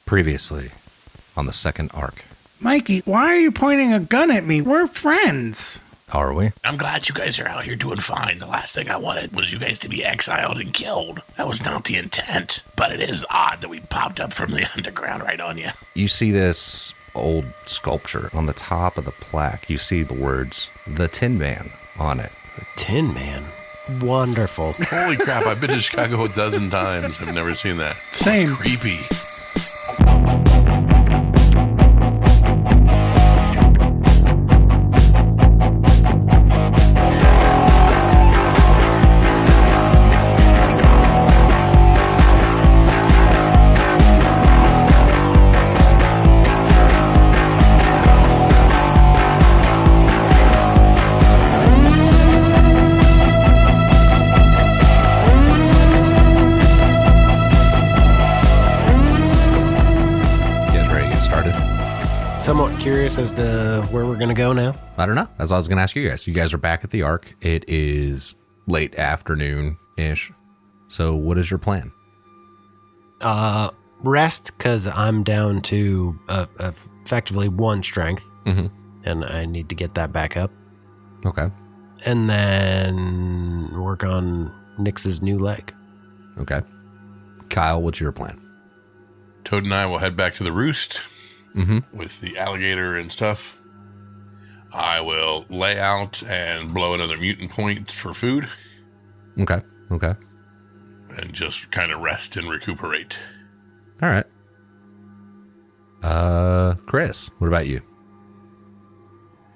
Previously on the second arc. Mikey, why are you pointing a gun at me? We're friends. Are we? I'm glad you guys are out here doing fine. The last thing I wanted was you guys to be exiled and killed. That was not the intent. But it is odd that we popped up from the underground right on you. You see this old sculpture on the top of the plaque. You see the words, The Tin Man, on it. The Tin Man? Wonderful. Holy crap, I've been to Chicago a dozen times. I've never seen that. Same. It's creepy. Somewhat curious as to where we're going to go now. I don't know. That's what I was going to ask you guys. You guys are back at the Ark. It is late afternoon-ish. So what is your plan? Rest, because I'm down to effectively 1 strength. Mm-hmm. And I need to get that back up. Okay. And then work on Nix's new leg. Okay. Kyle, what's your plan? Toad and I will head back to the roost. Mm-hmm. With the alligator and stuff. I will lay out and blow another mutant point for food. Okay. And just kind of rest and recuperate. All right. Chris, what about you?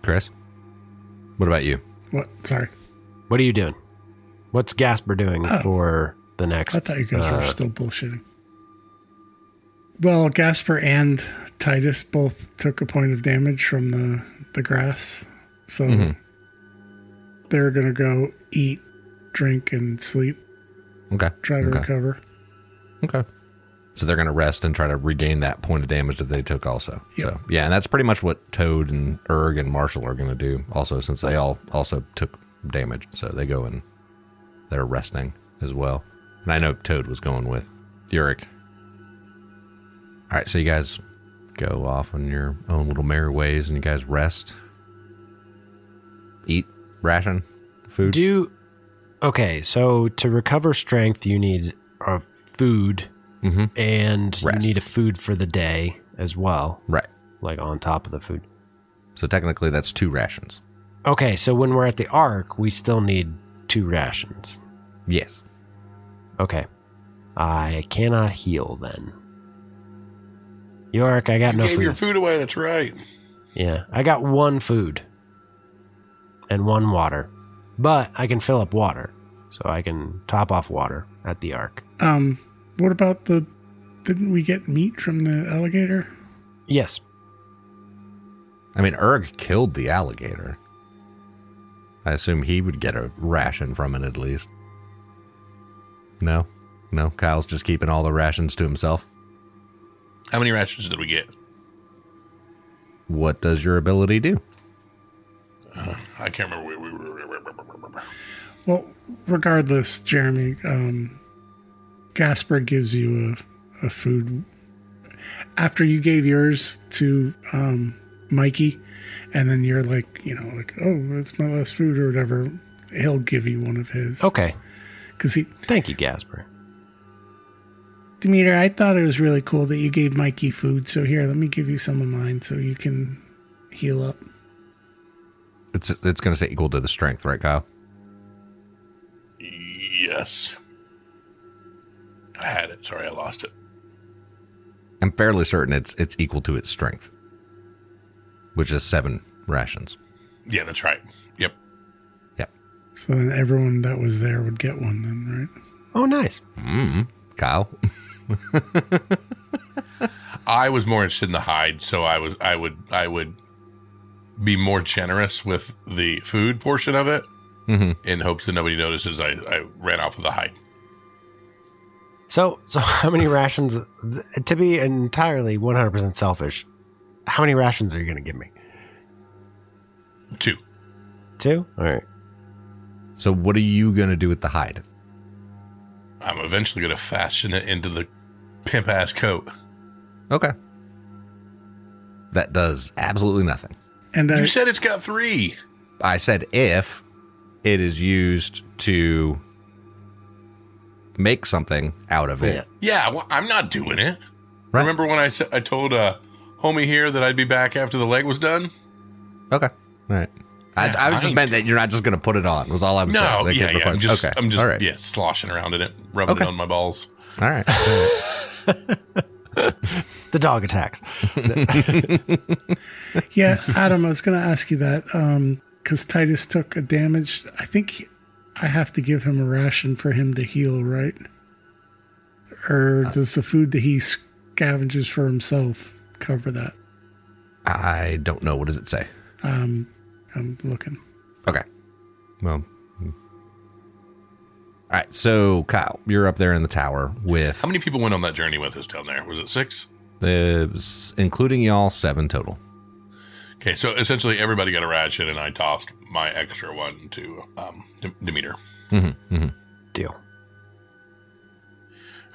Chris, what about you? What? Sorry. What are you doing? What's Gasper doing for the next? I thought you guys were still bullshitting. Well, Gasper and Titus both took a point of damage from the grass. So they're going to go eat, drink, and sleep. Okay. Try to recover. Okay. So they're going to rest and try to regain that point of damage that they took also. Yep. So, yeah, and that's pretty much what Toad and Erg and Marshall are going to do also, since they all also took damage. So they go and they're resting as well. And I know Toad was going with Uric. All right, so you guys go off on your own little merry ways and you guys rest, eat, ration, food. Okay, so to recover strength, you need food and Rest. you need a food for the day as well. Right. Like on top of the food. So technically that's 2 rations. Okay, so when we're at the Ark, we still need 2 rations. Yes. Okay. I cannot heal then. York, I got no food. You gave your food away, that's right. Yeah, I got 1 food and 1 water, but I can fill up water, so I can top off water at the Ark. What about didn't we get meat from the alligator? Yes. I mean, Erg killed the alligator. I assume he would get a ration from it at least. No, Kyle's just keeping all the rations to himself. How many rations did we get? What does your ability do? I can't remember where we were. Well, regardless, Jeremy, Gasper gives you a food. After you gave yours to Mikey, and then you're like, oh, that's my last food or whatever, he'll give you one of his. Okay. Thank you, Gasper. Demeter, I thought it was really cool that you gave Mikey food. So here, let me give you some of mine so you can heal up. It's going to say equal to the strength, right, Kyle? Yes. I had it. Sorry, I lost it. I'm fairly certain it's equal to its strength, which is 7 rations. Yeah, that's right. Yep. So then everyone that was there would get one then, right? Oh, nice. Kyle? I was more interested in the hide, so I would be more generous with the food portion of it in hopes that nobody notices I ran off with the hide. So how many rations, to be entirely 100% selfish, how many rations are you going to give me? 2. 2? All right. So what are you going to do with the hide? I'm eventually going to fashion it into the pimp-ass coat. Okay. That does absolutely nothing. And You said it's got 3. I said if it is used to make something out of it. Yeah, well, I'm not doing it. Right. Remember when I told homie here that I'd be back after the leg was done? Okay. All right. I was just meant that you're not just going to put it on, was all I was saying. No, Like, yeah. I'm just, okay. I'm just all right. yeah, sloshing around in it, rubbing it on my balls. All right. The dog attacks. Yeah, Adam, I was going to ask you that because Titus took a damage. I think I have to give him a ration for him to heal, right? Or does the food that he scavenges for himself cover that? I don't know. What does it say? I'm looking. Okay. Well. All right. So, Kyle, you're up there in the tower with... How many people went on that journey with us down there? Was it 6? Including y'all, 7 total. Okay, so essentially everybody got a ration, and I tossed my extra one to Demeter. Deal. All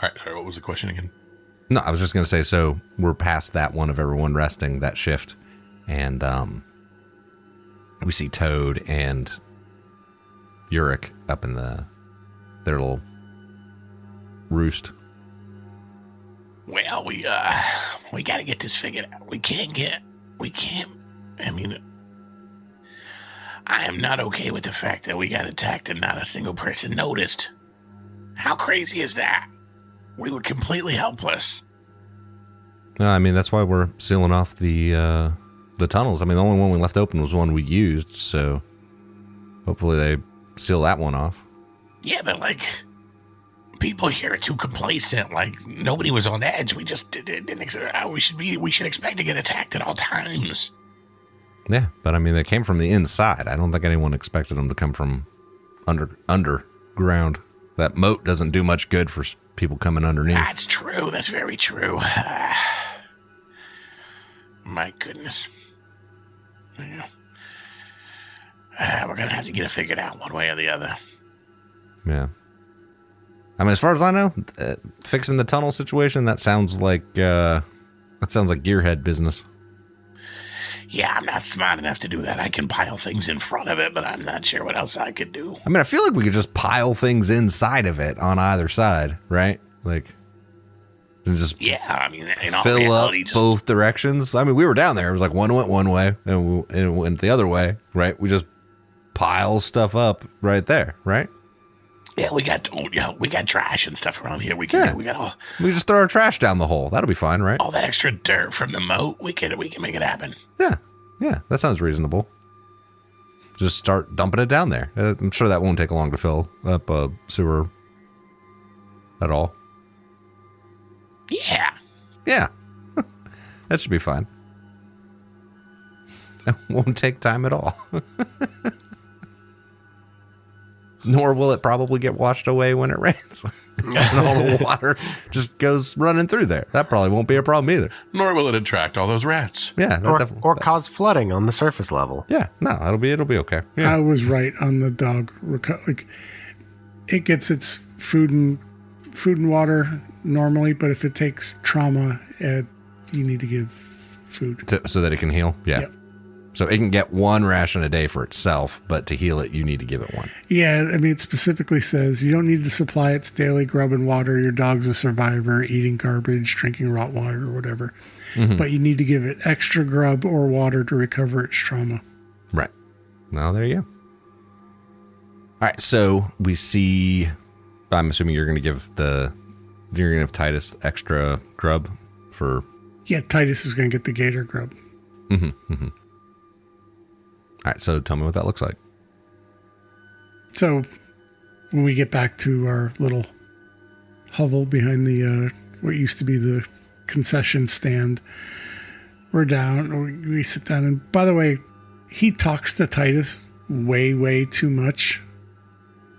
right, sorry, what was the question again? No, I was just going to say, so we're past that one of everyone resting, that shift. And we see Toad and Uric up in their little roost. Well, we got to get this figured out. I mean, I am not okay with the fact that we got attacked and not a single person noticed. How crazy is that? We were completely helpless. No, I mean, that's why we're sealing off the tunnels. I mean, the only one we left open was one we used, so hopefully they seal that one off. Yeah, but people here are too complacent. Nobody was on edge. We just didn't. We should expect to get attacked at all times. Yeah, but I mean, they came from the inside. I don't think anyone expected them to come from underground. That moat doesn't do much good for people coming underneath. That's true. That's very true. My goodness. Yeah. We're going to have to get it figured out one way or the other. Yeah. I mean, as far as I know, fixing the tunnel situation, that sounds like gearhead business. Yeah, I'm not smart enough to do that. I can pile things in front of it, but I'm not sure what else I could do. I mean, I feel like we could just pile things inside of it on either side, right? And just I mean, in all fill reality, up both directions. I mean, we were down there. It was like one went one way and it went the other way, right? We just pile stuff up right there, right? Yeah, we got trash and stuff around here. We Yeah. we just throw our trash down the hole. That'll be fine, right? all that extra dirt from the moat. We can make it happen. Yeah, that sounds reasonable. Just start dumping it down there. I'm sure that won't take long to fill up a sewer at all. Yeah, that should be fine. It won't take time at all. Nor will it probably get washed away when it rains. And all the water just goes running through there. That probably won't be a problem either. Nor will it attract all those rats. Yeah. Or cause flooding on the surface level. Yeah. No, it'll be okay. Yeah. I was right on the dog. It gets its food and water normally, but if it takes trauma, you need to give food. So that it can heal? Yeah. Yep. So it can get one ration a day for itself, but to heal it, you need to give it one. Yeah, I mean, it specifically says you don't need to supply its daily grub and water. Your dog's a survivor, eating garbage, drinking raw water, or whatever. Mm-hmm. But you need to give it extra grub or water to recover its trauma. Right. Well, there you go. All right, so we see... I'm assuming you're going to give Titus extra grub for... Yeah, Titus is going to get the gator grub. Mm-hmm. All right, so tell me what that looks like. So when we get back to our little hovel behind the what used to be the concession stand, we're down. We sit down, and by the way, he talks to Titus way too much,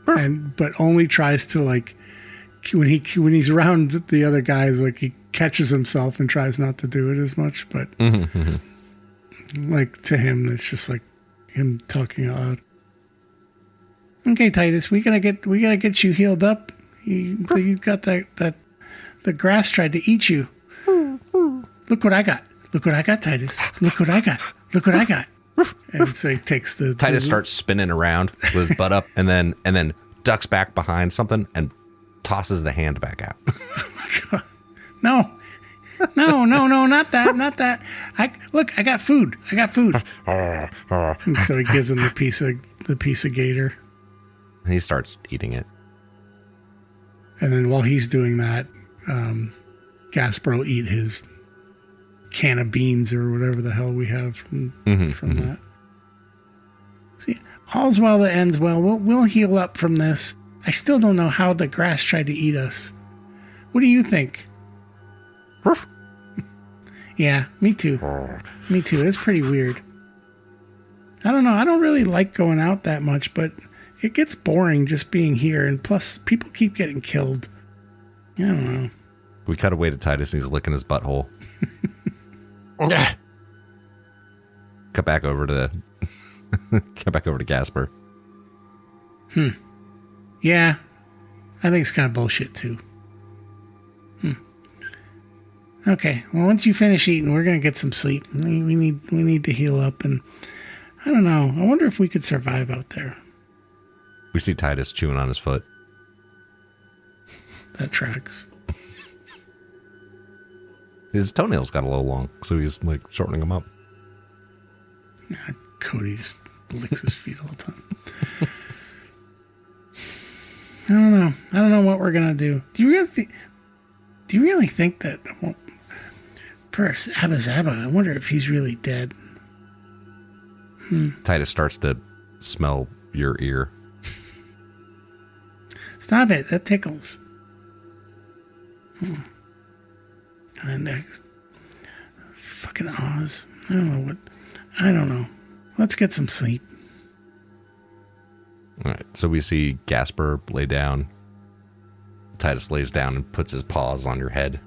but only tries to when he's around the other guys, he catches himself and tries not to do it as much. But to him, it's just him talking out loud. Okay, Titus, we gotta get you healed up. You got that the grass tried to eat you. Look what I got. Look what I got, Titus. Look what I got. Look what I got. And so he takes the... Titus starts spinning around with his butt up and then ducks back behind something and tosses the hand back out. No, not that. I got food. And so he gives him the piece of gator. And he starts eating it. And then while he's doing that, Gasper will eat his can of beans or whatever the hell we have from that. See, all's well that ends well. We'll heal up from this. I still don't know how the grass tried to eat us. What do you think? Yeah, me too. It's pretty weird. I don't know. I don't really like going out that much, but it gets boring just being here. And plus, people keep getting killed. I don't know. We cut away to Titus and he's licking his butthole. Cut back over to Gasper. Yeah, I think it's kind of bullshit too. Okay, well, once you finish eating, we're gonna get some sleep. We need to heal up, and I don't know. I wonder if we could survive out there. We see Titus chewing on his foot. That tracks. His toenails got a little long, so he's like shortening them up. Yeah, Cody just licks his feet all the time. I don't know what we're gonna do. Do you really think that? Well, first, Abba Zaba, I wonder if he's really dead. Titus starts to smell your ear. Stop it! That tickles. And fucking Oz. I don't know. Let's get some sleep. All right. So we see Gasper lay down. Titus lays down and puts his paws on your head.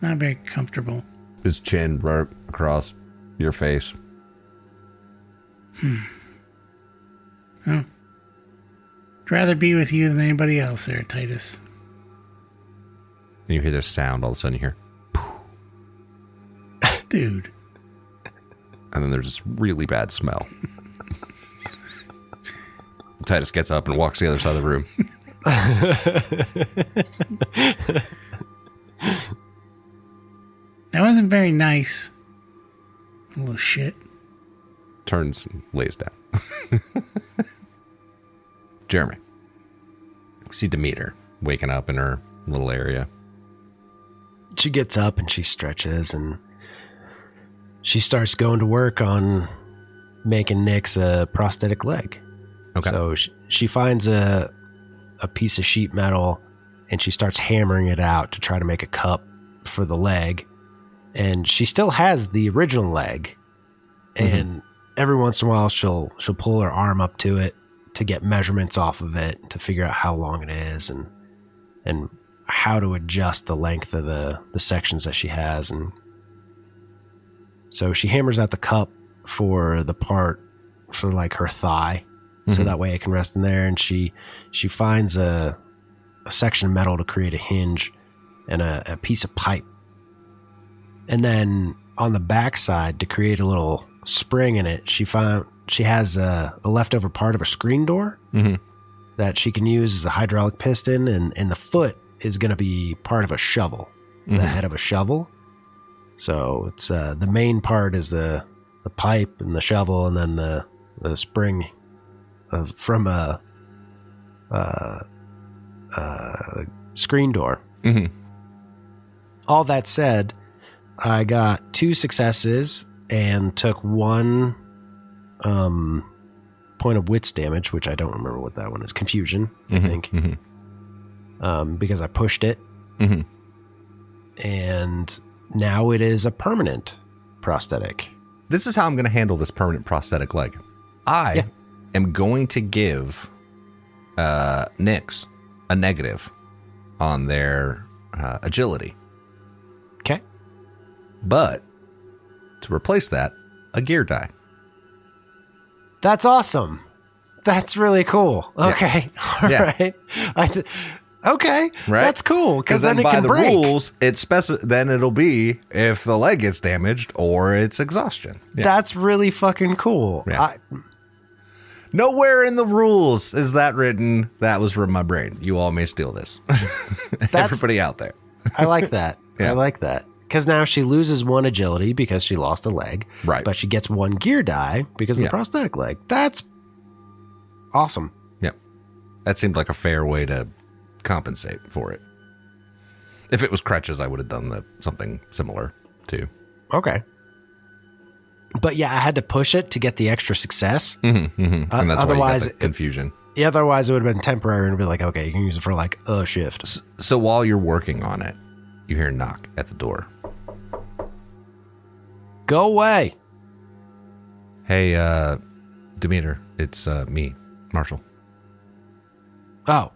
Not very comfortable. His chin right across your face. Oh. I'd rather be with you than anybody else there, Titus. And you hear this sound, all of a sudden you hear, dude. And then there's this really bad smell. Titus gets up and walks to the other side of the room. That wasn't very nice. A little shit. Turns and lays down. Jeremy. We see Demeter waking up in her little area. She gets up and she stretches and she starts going to work on making Nick's a prosthetic leg. Okay. So she finds a piece of sheet metal and she starts hammering it out to try to make a cup for the leg. And she still has the original leg. And every once in a while she'll pull her arm up to it to get measurements off of it to figure out how long it is and how to adjust the length of the sections that she has. And so she hammers out the cup for the part for like her thigh. So that way it can rest in there. And she finds a section of metal to create a hinge and a piece of pipe. And then on the backside to create a little spring in it, she has a leftover part of a screen door that she can use as a hydraulic piston, and the foot is going to be part of a shovel, the head of a shovel. So it's the main part is the pipe and the shovel, and then the spring from a screen door. All that said, I got 2 successes and took 1 point of wits damage, which I don't remember what that one is. Confusion, I think. Because I pushed it. And now it is a permanent prosthetic. This is how I'm going to handle this permanent prosthetic leg. I am going to give Nyx a negative on their agility. Okay. But to replace that, a gear die. That's awesome. That's really cool. Okay. Yeah. All right. Okay, Right? that's cool. Because then it by can the break. rules, then it'll be if the leg gets damaged or it's exhaustion. Yeah. That's really fucking cool. Yeah. Nowhere in the rules is that written. That was from my brain. You all may steal this. Everybody out there. I like that. Yeah. I like that. Because now she loses 1 agility because she lost a leg. Right. But she gets 1 gear die because of the prosthetic leg. That's awesome. Yep. That seemed like a fair way to compensate for it. If it was crutches, I would have done something similar too. Okay. But yeah, I had to push it to get the extra success. And that's otherwise, why you got the confusion. Otherwise, it would have been temporary and be like, okay, you can use it for like a shift. So while you're working on it, you hear a knock at the door. Go away. Hey, Demeter, it's me, Marshall. Oh,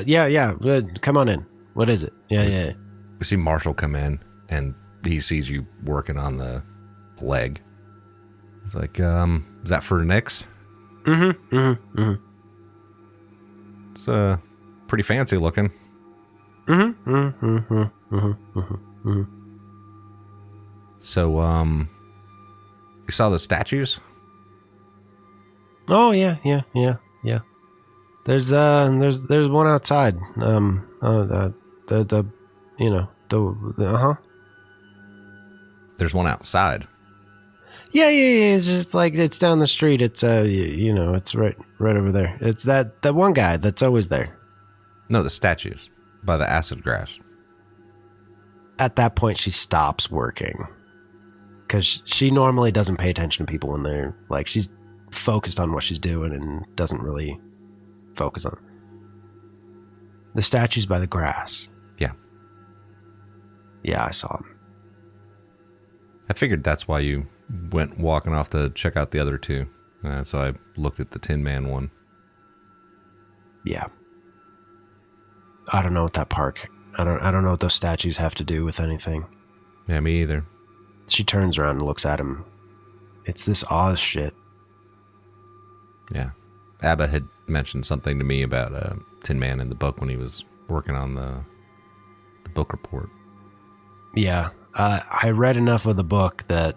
yeah. Come on in. What is it? Yeah. We see Marshall come in, and he sees you working on the leg. He's like, is that for Nyx? Mm-hmm. It's pretty fancy looking. So, you saw the statues? Oh yeah. There's one outside. There's one outside. Yeah. It's just like it's down the street. It's it's right over there. It's that one guy that's always there. No, the statues by the acid grass. At that point, she stops working because she normally doesn't pay attention to people when they're like she's focused on what she's doing and doesn't really focus on the statues by the grass. Yeah, I saw them. I figured that's why you went walking off to check out the other two. So I looked at the Tin Man one. Yeah. I don't know what that park. I don't know what those statues have to do with anything. Yeah, me either. She turns around and looks at him. It's this Oz shit. Yeah. Abba had mentioned something to me about Tin Man in the book when he was working on the book report. Yeah. I read enough of the book that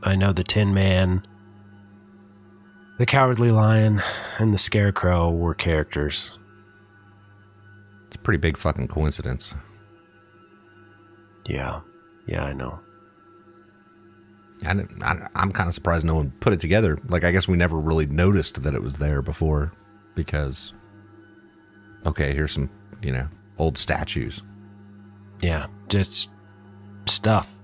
I know the Tin Man, the Cowardly Lion, and the Scarecrow were characters. It's a pretty big fucking coincidence. Yeah, I know. I'm kind of surprised no one put it together. Like, I guess we never really noticed that it was there before because, okay, here's some, old statues. Yeah, just stuff.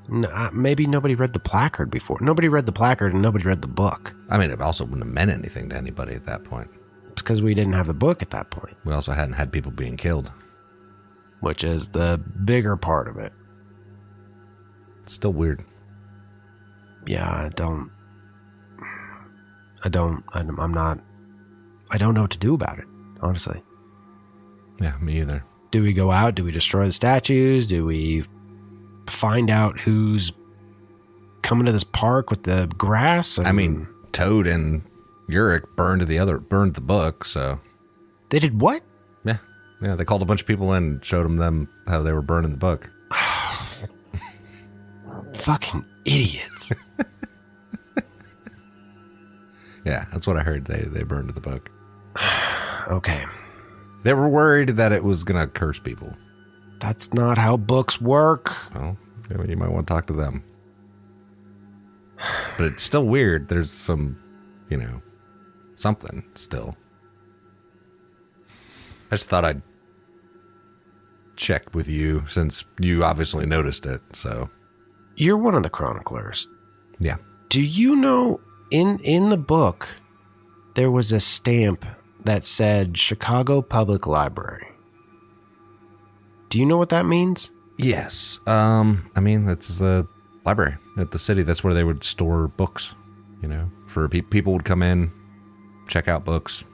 Maybe nobody read the placard before. Nobody read the placard and nobody read the book. I mean, it also wouldn't have meant anything to anybody at that point. It's because we didn't have the book at that point. We also hadn't had people being killed. Which is the bigger part of it. It's still weird. Yeah, I don't know what to do about it, honestly. Yeah, me either. Do we go out? Do we destroy the statues? Do we find out who's coming to this park with the grass? I mean, Toad and Uric burned the book, so. They did what? Yeah, they called a bunch of people in and showed them how they were burning the book. Fucking idiots. Yeah, that's what I heard. They burned the book. Okay. They were worried that it was going to curse people. That's not how books work. Well, you might want to talk to them. But it's still weird. There's some, something still. I just thought I'd check with you since you obviously noticed it, so. You're one of the chroniclers. Yeah. Do you know, in the book, there was a stamp that said Chicago Public Library. Do you know what that means? Yes. I mean, it's the library at the city. That's where they would store books, for people would come in, check out books,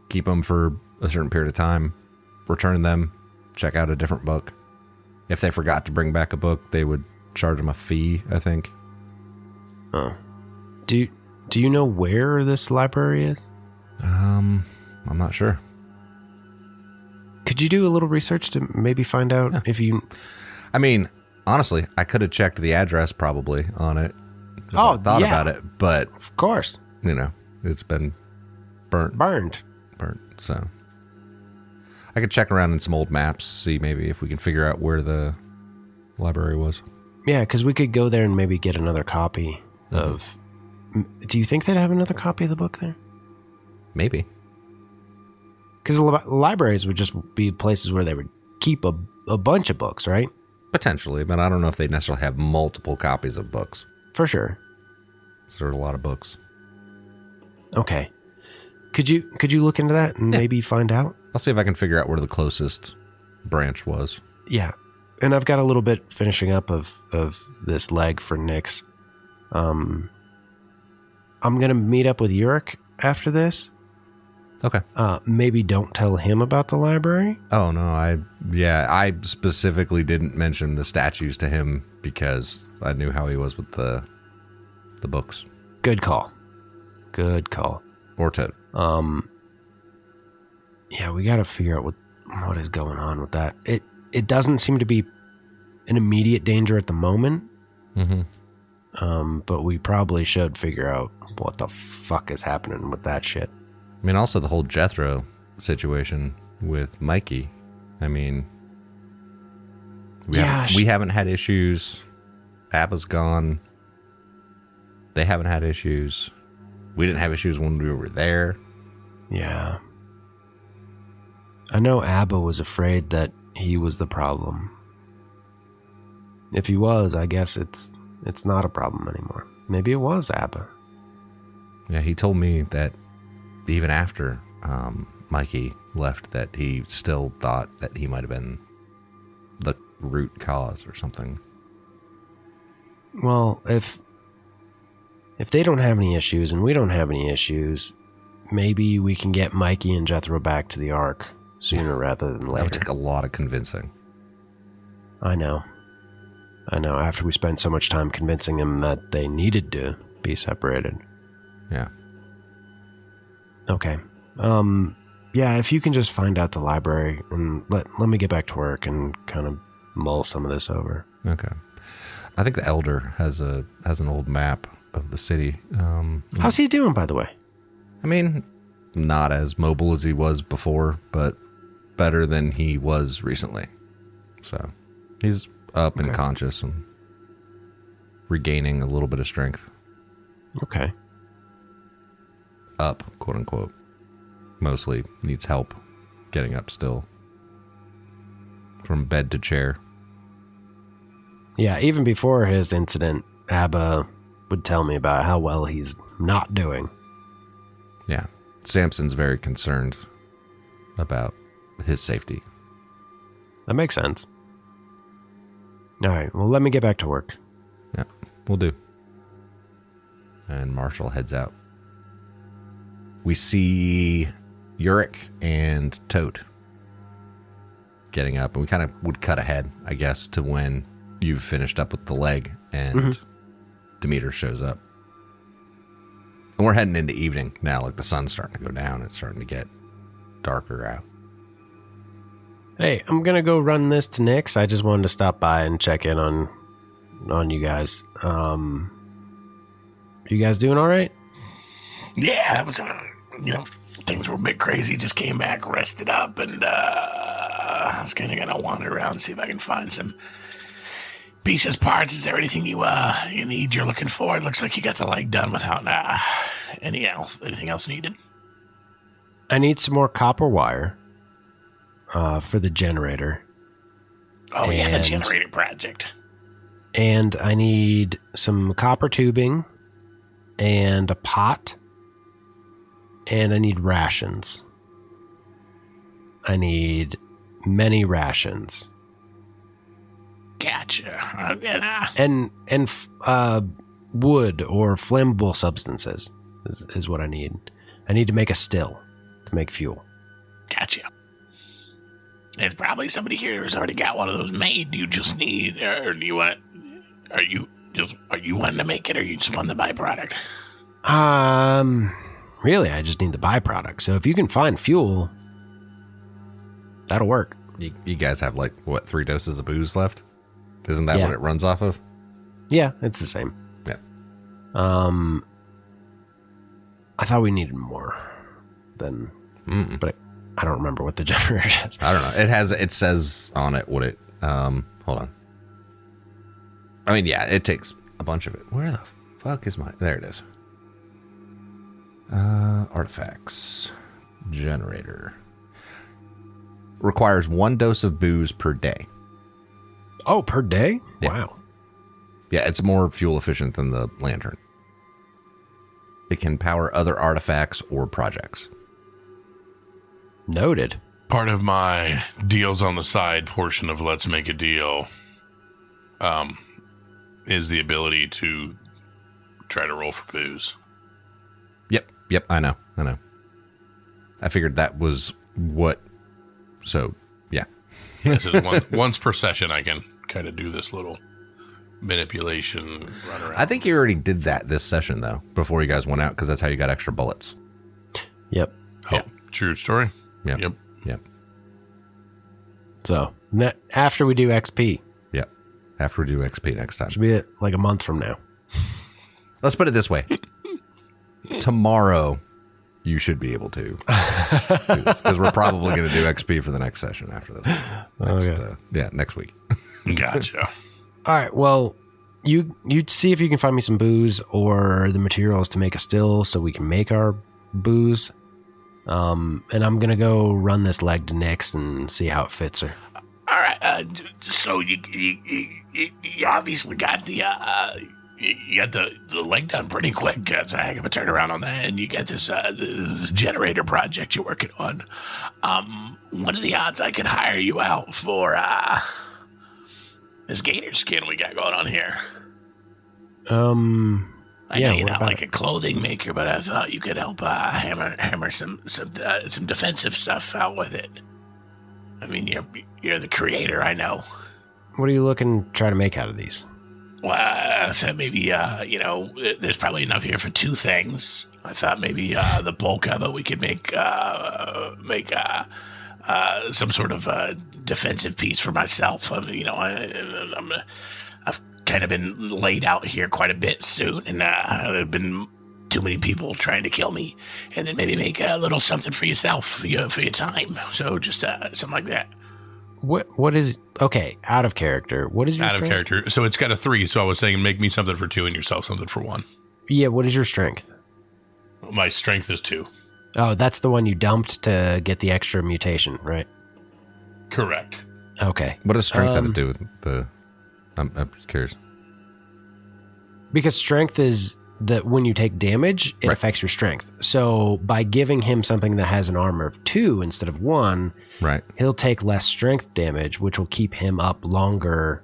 keep them for a certain period of time, return them, check out a different book. If they forgot to bring back a book, they would charge them a fee, I think. Oh. Do you know where this library is? I'm not sure. Could you do a little research to maybe find out if you... I mean, honestly, I could have checked the address probably on it. Oh, thought about it, but of course, it's been burnt. So I could check around in some old maps, see maybe if we can figure out where the library was. Yeah, because we could go there and maybe get another copy of... Do you think they'd have another copy of the book there? Maybe. Because libraries would just be places where they would keep a bunch of books, right? Potentially, but I don't know if they necessarily have multiple copies of books. For sure. So there's a lot of books. Okay. Could you look into that and maybe find out? I'll see if I can figure out where the closest branch was. Yeah. And I've got a little bit finishing up of this leg for Nyx. I'm going to meet up with Yurik after this. Okay. Maybe don't tell him about the library. Oh, no. I specifically didn't mention the statues to him because I knew how he was with the books. Good call. Or Toad. Yeah, we got to figure out what is going on with that. It doesn't seem to be an immediate danger at the moment. Mm-hmm. But we probably should figure out what the fuck is happening with that shit. I mean, also the whole Jethro situation with Mikey. I mean, we haven't had issues. Abba's gone. They haven't had issues. We didn't have issues when we were there. Yeah. I know Abba was afraid that he was the problem. If he was, I guess it's not a problem anymore. Maybe it was Abba. Yeah, he told me that even after Mikey left, that he still thought that he might have been the root cause or something. Well, if they don't have any issues and we don't have any issues, maybe we can get Mikey and Jethro back to the Ark sooner rather than later. That would take a lot of convincing. I know. After we spent so much time convincing them that they needed to be separated. Yeah. Okay. Yeah, if you can just find out the library and let me get back to work and kind of mull some of this over. Okay. I think the Elder has an old map of the city. How's he doing, by the way? I mean, not as mobile as he was before, but better than he was recently. So he's up and conscious and regaining a little bit of strength. Okay. Up, quote unquote. Mostly needs help getting up still. From bed to chair. Yeah, even before his incident, Abba would tell me about how well he's not doing. Yeah. Samson's very concerned about his safety. That makes sense. All right, well, let me get back to work. Yeah, we'll do. And Marshall heads out. We see Yurik and Toad getting up, and we kind of would cut ahead, I guess, to when you've finished up with the leg and Demeter shows up. And we're heading into evening now, like the sun's starting to go down. It's starting to get darker out. Hey, I'm going to go run this to Nyx. I just wanted to stop by and check in on you guys. You guys doing all right? Yeah, that was, things were a bit crazy. Just came back, rested up, and I was kind of going to wander around and see if I can find some pieces, parts. Is there anything you need, you're looking for? It looks like you got the leg done without anything else needed. I need some more copper wire for the generator. Oh, yeah, the generator project. And I need some copper tubing and a pot. And I need rations. I need many rations. Gotcha. And wood or flammable substances is what I need. I need to make a still to make fuel. Gotcha. There's probably somebody here who's already got one of those made. You just need, or do you want it? Are you wanting to make it, or you just want the byproduct? Really, I just need the byproduct. So if you can find fuel, That'll work. You guys have like, what, 3 doses of booze left? Isn't that Yeah. what it runs off of? Yeah, it's the same. Yeah. I thought we needed more than, but I don't remember what the generator is. I don't know. It says on it what it, hold on. I mean, yeah, it takes a bunch of it. Where the fuck is there it is. Artifacts. Generator. Requires 1 dose of booze per day. Oh, per day? Yeah. Wow. Yeah, it's more fuel efficient than the lantern. It can power other artifacts or projects. Noted. Part of my deals on the side portion of Let's Make a Deal is the ability to try to roll for booze. Yep, I know. I figured that was what, so, yeah. This is once per session I can kind of do this little manipulation run around. I think you already did that this session, though, before you guys went out, because that's how you got extra bullets. Yep. Oh, Yeah. True story. Yep. So after we do XP, Yep. After we do XP next time. should be like a month from now. Let's put it this way. Tomorrow, you should be able to do this, because we're probably going to do XP for the next session after this. Next week. Gotcha. All right. Well, you see if you can find me some booze or the materials to make a still so we can make our booze. And I'm going to go run this leg to Nyx and see how it fits her. All right. So you obviously got the leg done pretty quick. It's a heck of a turnaround on that, and you got this generator project you're working on. What are the odds I could hire you out for this gator skin we got going on here? I know you're not like a clothing maker, but I thought you could help hammer some defensive stuff out with it. I mean, you're the creator, I know. What are you looking to try to make out of these? Well, I thought maybe, there's probably enough here for 2 things. I thought maybe the bulk of it we could make some sort of defensive piece for myself. I've kind of been laid out here quite a bit soon, and there have been too many people trying to kill me. And then maybe make a little something for yourself for your time. So just something like that. What is okay? Out of character. What is your Out of character. So it's got a 3. So I was saying, make me something for 2 and yourself something for 1. Yeah. What is your strength? My strength is 2. Oh, that's the one you dumped to get the extra mutation, right? Correct. Okay. What does strength have to do with the... I'm curious. Because strength is that when you take damage, it affects your strength. So by giving him something that has an armor of 2 instead of 1, Right. he'll take less strength damage, which will keep him up longer.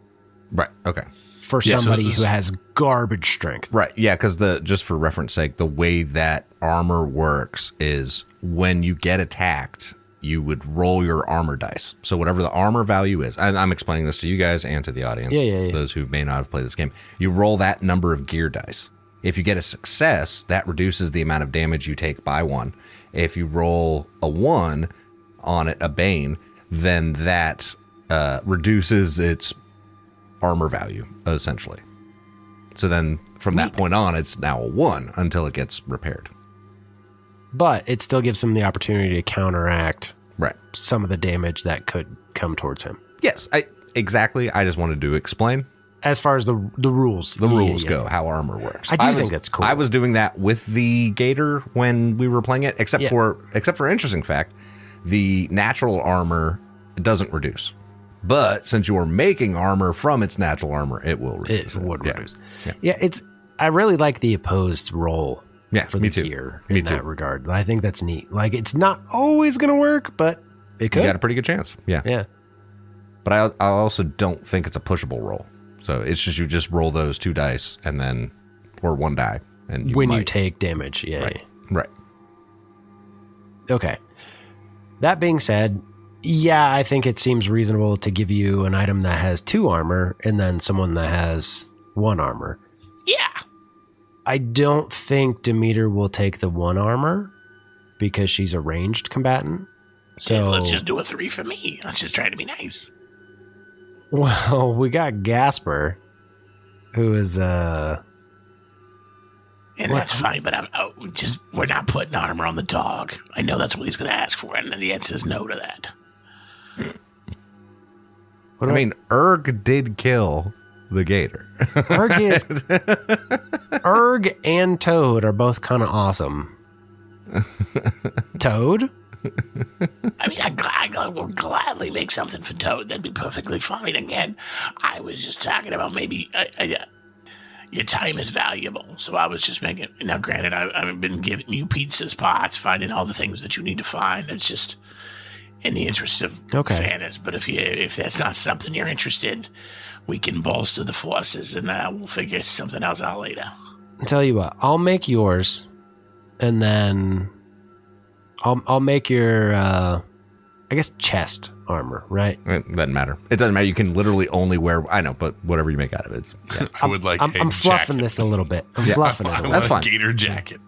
Right. Okay. For somebody who has garbage strength. Right. Yeah, because just for reference sake, the way that armor works is when you get attacked, you would roll your armor dice. So whatever the armor value is, and I'm explaining this to you guys and to the audience, those who may not have played this game, you roll that number of gear dice. If you get a success, that reduces the amount of damage you take by 1. If you roll a 1 on it, a Bane, then that reduces its armor value, essentially. So then from that point on, it's now a 1 until it gets repaired. But it still gives him the opportunity to counteract some of the damage that could come towards him. Yes, exactly. I just wanted to explain. As far as the rules. The rules go, how armor works. I think that's cool. I was doing that with the Gator when we were playing it, except for interesting fact, the natural armor doesn't reduce. But since you're making armor from its natural armor, it will reduce. It would reduce. Yeah. I really like the opposed role for me the too. gear Me in too. that regard. I think that's neat. Like, it's not always going to work, but it could. You got a pretty good chance. Yeah. Yeah. But I also don't think it's a pushable roll. So it's just you just roll those 2 dice and then, or 1 die. And you take damage. Yeah. Right. Okay. That being said, yeah, I think it seems reasonable to give you an item that has 2 armor and then someone that has 1 armor. Yeah. I don't think Demeter will take the 1 armor because she's a ranged combatant. So let's just do a 3 for me. Let's just try to be nice. Well, we got Gasper, who is And that's fine, but we're not putting armor on the dog. I know that's what he's going to ask for, and then the answer is no to that. I mean, Erg did kill the gator. Erg and Toad are both kind of awesome. Toad? I mean, I will gladly make something for Toad. That'd be perfectly fine. Again, I was just talking about maybe your time is valuable. So I was just making. Now, granted, I've been giving you pizza spots, finding all the things that you need to find. It's just in the interest of fairness. But if that's not something you're interested, we can bolster the forces, and we'll figure something else out later. I'll tell you what, I'll make yours, and then I'll make your, I guess, chest armor, right? It doesn't matter. It doesn't matter. You can literally only wear, I know, but whatever you make out of it. Yeah. I'm fluffing this a little bit. I'm fluffing it a little. That's fine. Gator jacket.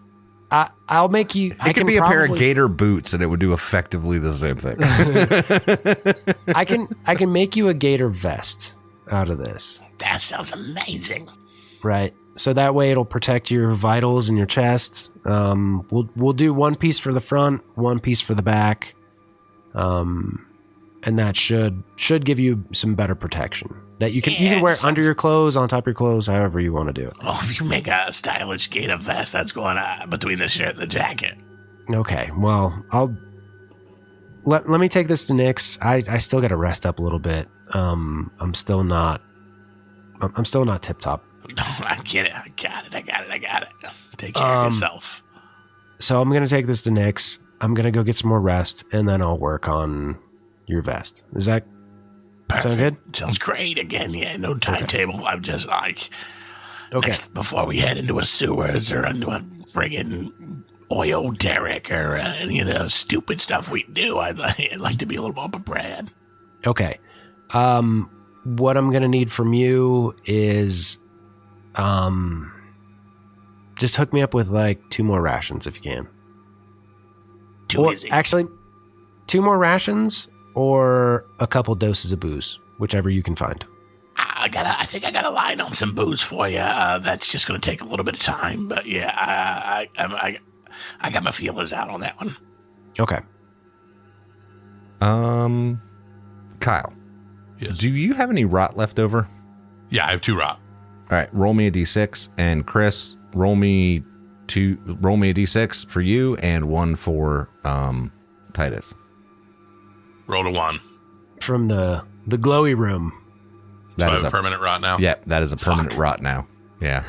I'll make you. It could be a pair of gator boots, and it would do effectively the same thing. I can make you a gator vest out of this. That sounds amazing. Right. So that way it'll protect your vitals and your chest. We'll do one piece for the front, one piece for the back, and that should give you some better protection that you can wear under your clothes, on top of your clothes, however you want to do it. Oh, if you make a stylish gator vest, that's going between the shirt and the jacket. Okay. Well, let me take this to Nick's. I still got to rest up a little bit. I'm still not tip top. No, I get it. I got it. Take care of yourself. So I'm going to take this to Nick's. I'm going to go get some more rest, and then I'll work on your vest. Is that sound good? Sounds great. Again, no timetable. Okay. I'm just like, okay. Before we head into a sewers or into a friggin' oil derrick or any of the stupid stuff we do, I'd like to be a little more prepared. Okay. What I'm going to need from you is just hook me up with like 2 more rations if you can. Too easy. Actually, 2 more rations or a couple doses of booze, whichever you can find. I think I got a line on some booze for you. That's just going to take a little bit of time, but yeah, I got my feelers out on that one. Okay. Kyle. Yes. Do you have any rot left over? Yeah, I have 2 rot. All right, roll me a d6, and Chris, roll me a d6 for you and 1 for Titus. Roll a 1. From the glowy room. So I have a permanent rot now? Yeah, that is a permanent rot now. Yeah.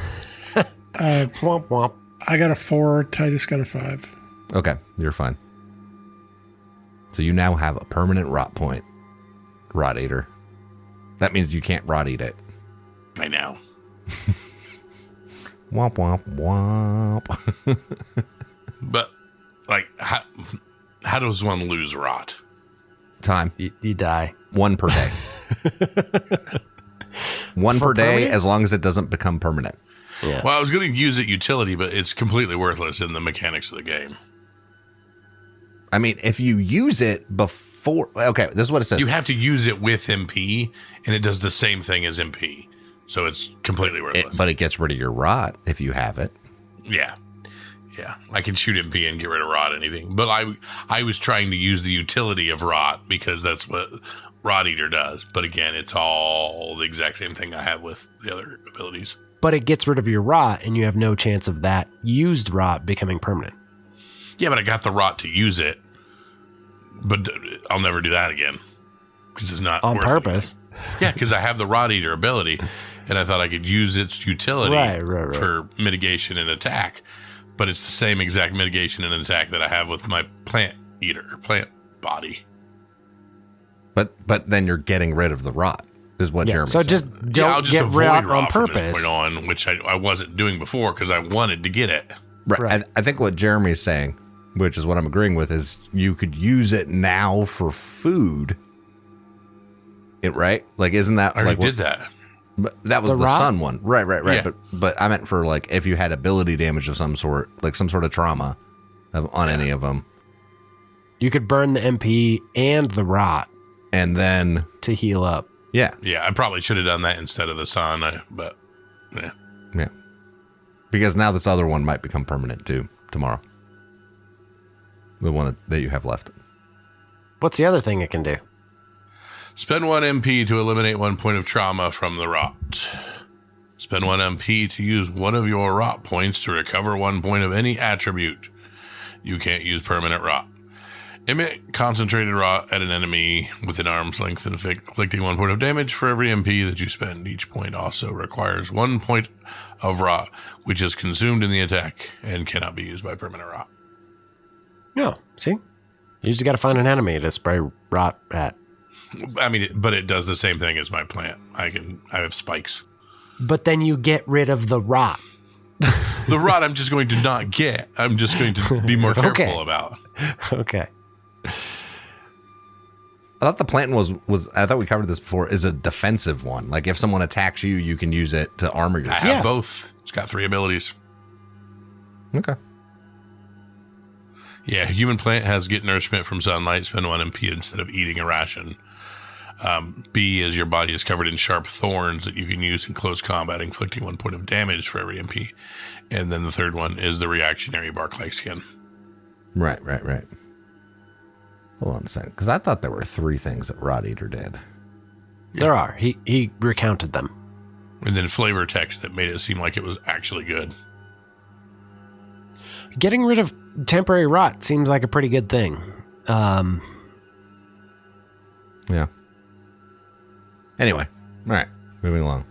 Womp womp. I got a 4. Titus got a 5. Okay, you're fine. So you now have a permanent rot point, rot eater. That means you can't rot eat it. I know. Womp womp womp. But like, how does one lose rot? Time. You die. 1 per day. 1 per day, permanent? as long as it doesn't become permanent. Yeah. Well, I was going to use it utility, but it's completely worthless in the mechanics of the game. I mean, if you use it before... Okay, this is what it says. You have to use it with MP, and it does the same thing as MP. So it's completely worthless. But it gets rid of your rot if you have it. Yeah. Yeah. I can shoot MP and get rid of rot, anything. But I was trying to use the utility of rot because that's what Rot Eater does. But again, it's all the exact same thing I have with the other abilities. But it gets rid of your rot, and you have no chance of that used rot becoming permanent. Yeah, but I got the rot to use it. But I'll never do that again. Because it's not on worth purpose. It. Yeah, because I have the Rot Eater ability, and I thought I could use its utility right. for mitigation and attack. But it's the same exact mitigation and attack that I have with my plant body. But then you're getting rid of the rot, is what Jeremy's so saying. just don't get rot on purpose. From this point on, which I wasn't doing before because I wanted to get it. Right. I think what Jeremy's saying, which is what I'm agreeing with, is you could use it now for food. Right? Like, isn't that... I already did that. But that was the sun one. Right. Yeah. But I meant for, like, if you had ability damage of some sort, like some sort of trauma on any of them. You could burn the MP and the rot And then, to heal up. yeah. Yeah, I probably should have done that instead of the sun, but yeah. Yeah. Because now this other one might become permanent too tomorrow. The one that you have left. What's the other thing it can do? Spend 1 MP to eliminate 1 point of trauma from the rot. Spend 1 MP to use one of your rot points to recover 1 point of any attribute. You can't use permanent rot. Emit concentrated rot at an enemy within arm's length and inflicting 1 point of damage for every MP that you spend. Each point also requires 1 point of rot, which is consumed in the attack and cannot be used by permanent rot. No, see? You just got to find an enemy to spray rot at. I mean, but it does the same thing as my plant. I have spikes. But then you get rid of the rot. The rot I'm just going to not get. I'm just going to be more careful Okay. about. Okay. I thought the plant was I thought we covered this before, is a defensive one. Like if someone attacks you, you can use it to armor I yourself. have both. It's got 3 abilities. Okay. Yeah, human plant has get nourishment from sunlight, spend 1 MP instead of eating a ration. B is your body is covered in sharp thorns that you can use in close combat, inflicting 1 point of damage for every MP. And then the third one is the reactionary bark-like skin. Right. Hold on a second. Because I thought there were 3 things that Rot Eater did. There are. He recounted them. And then flavor text that made it seem like it was actually good. Getting rid of temporary rot seems like a pretty good thing. Yeah. Anyway. All right. Moving along.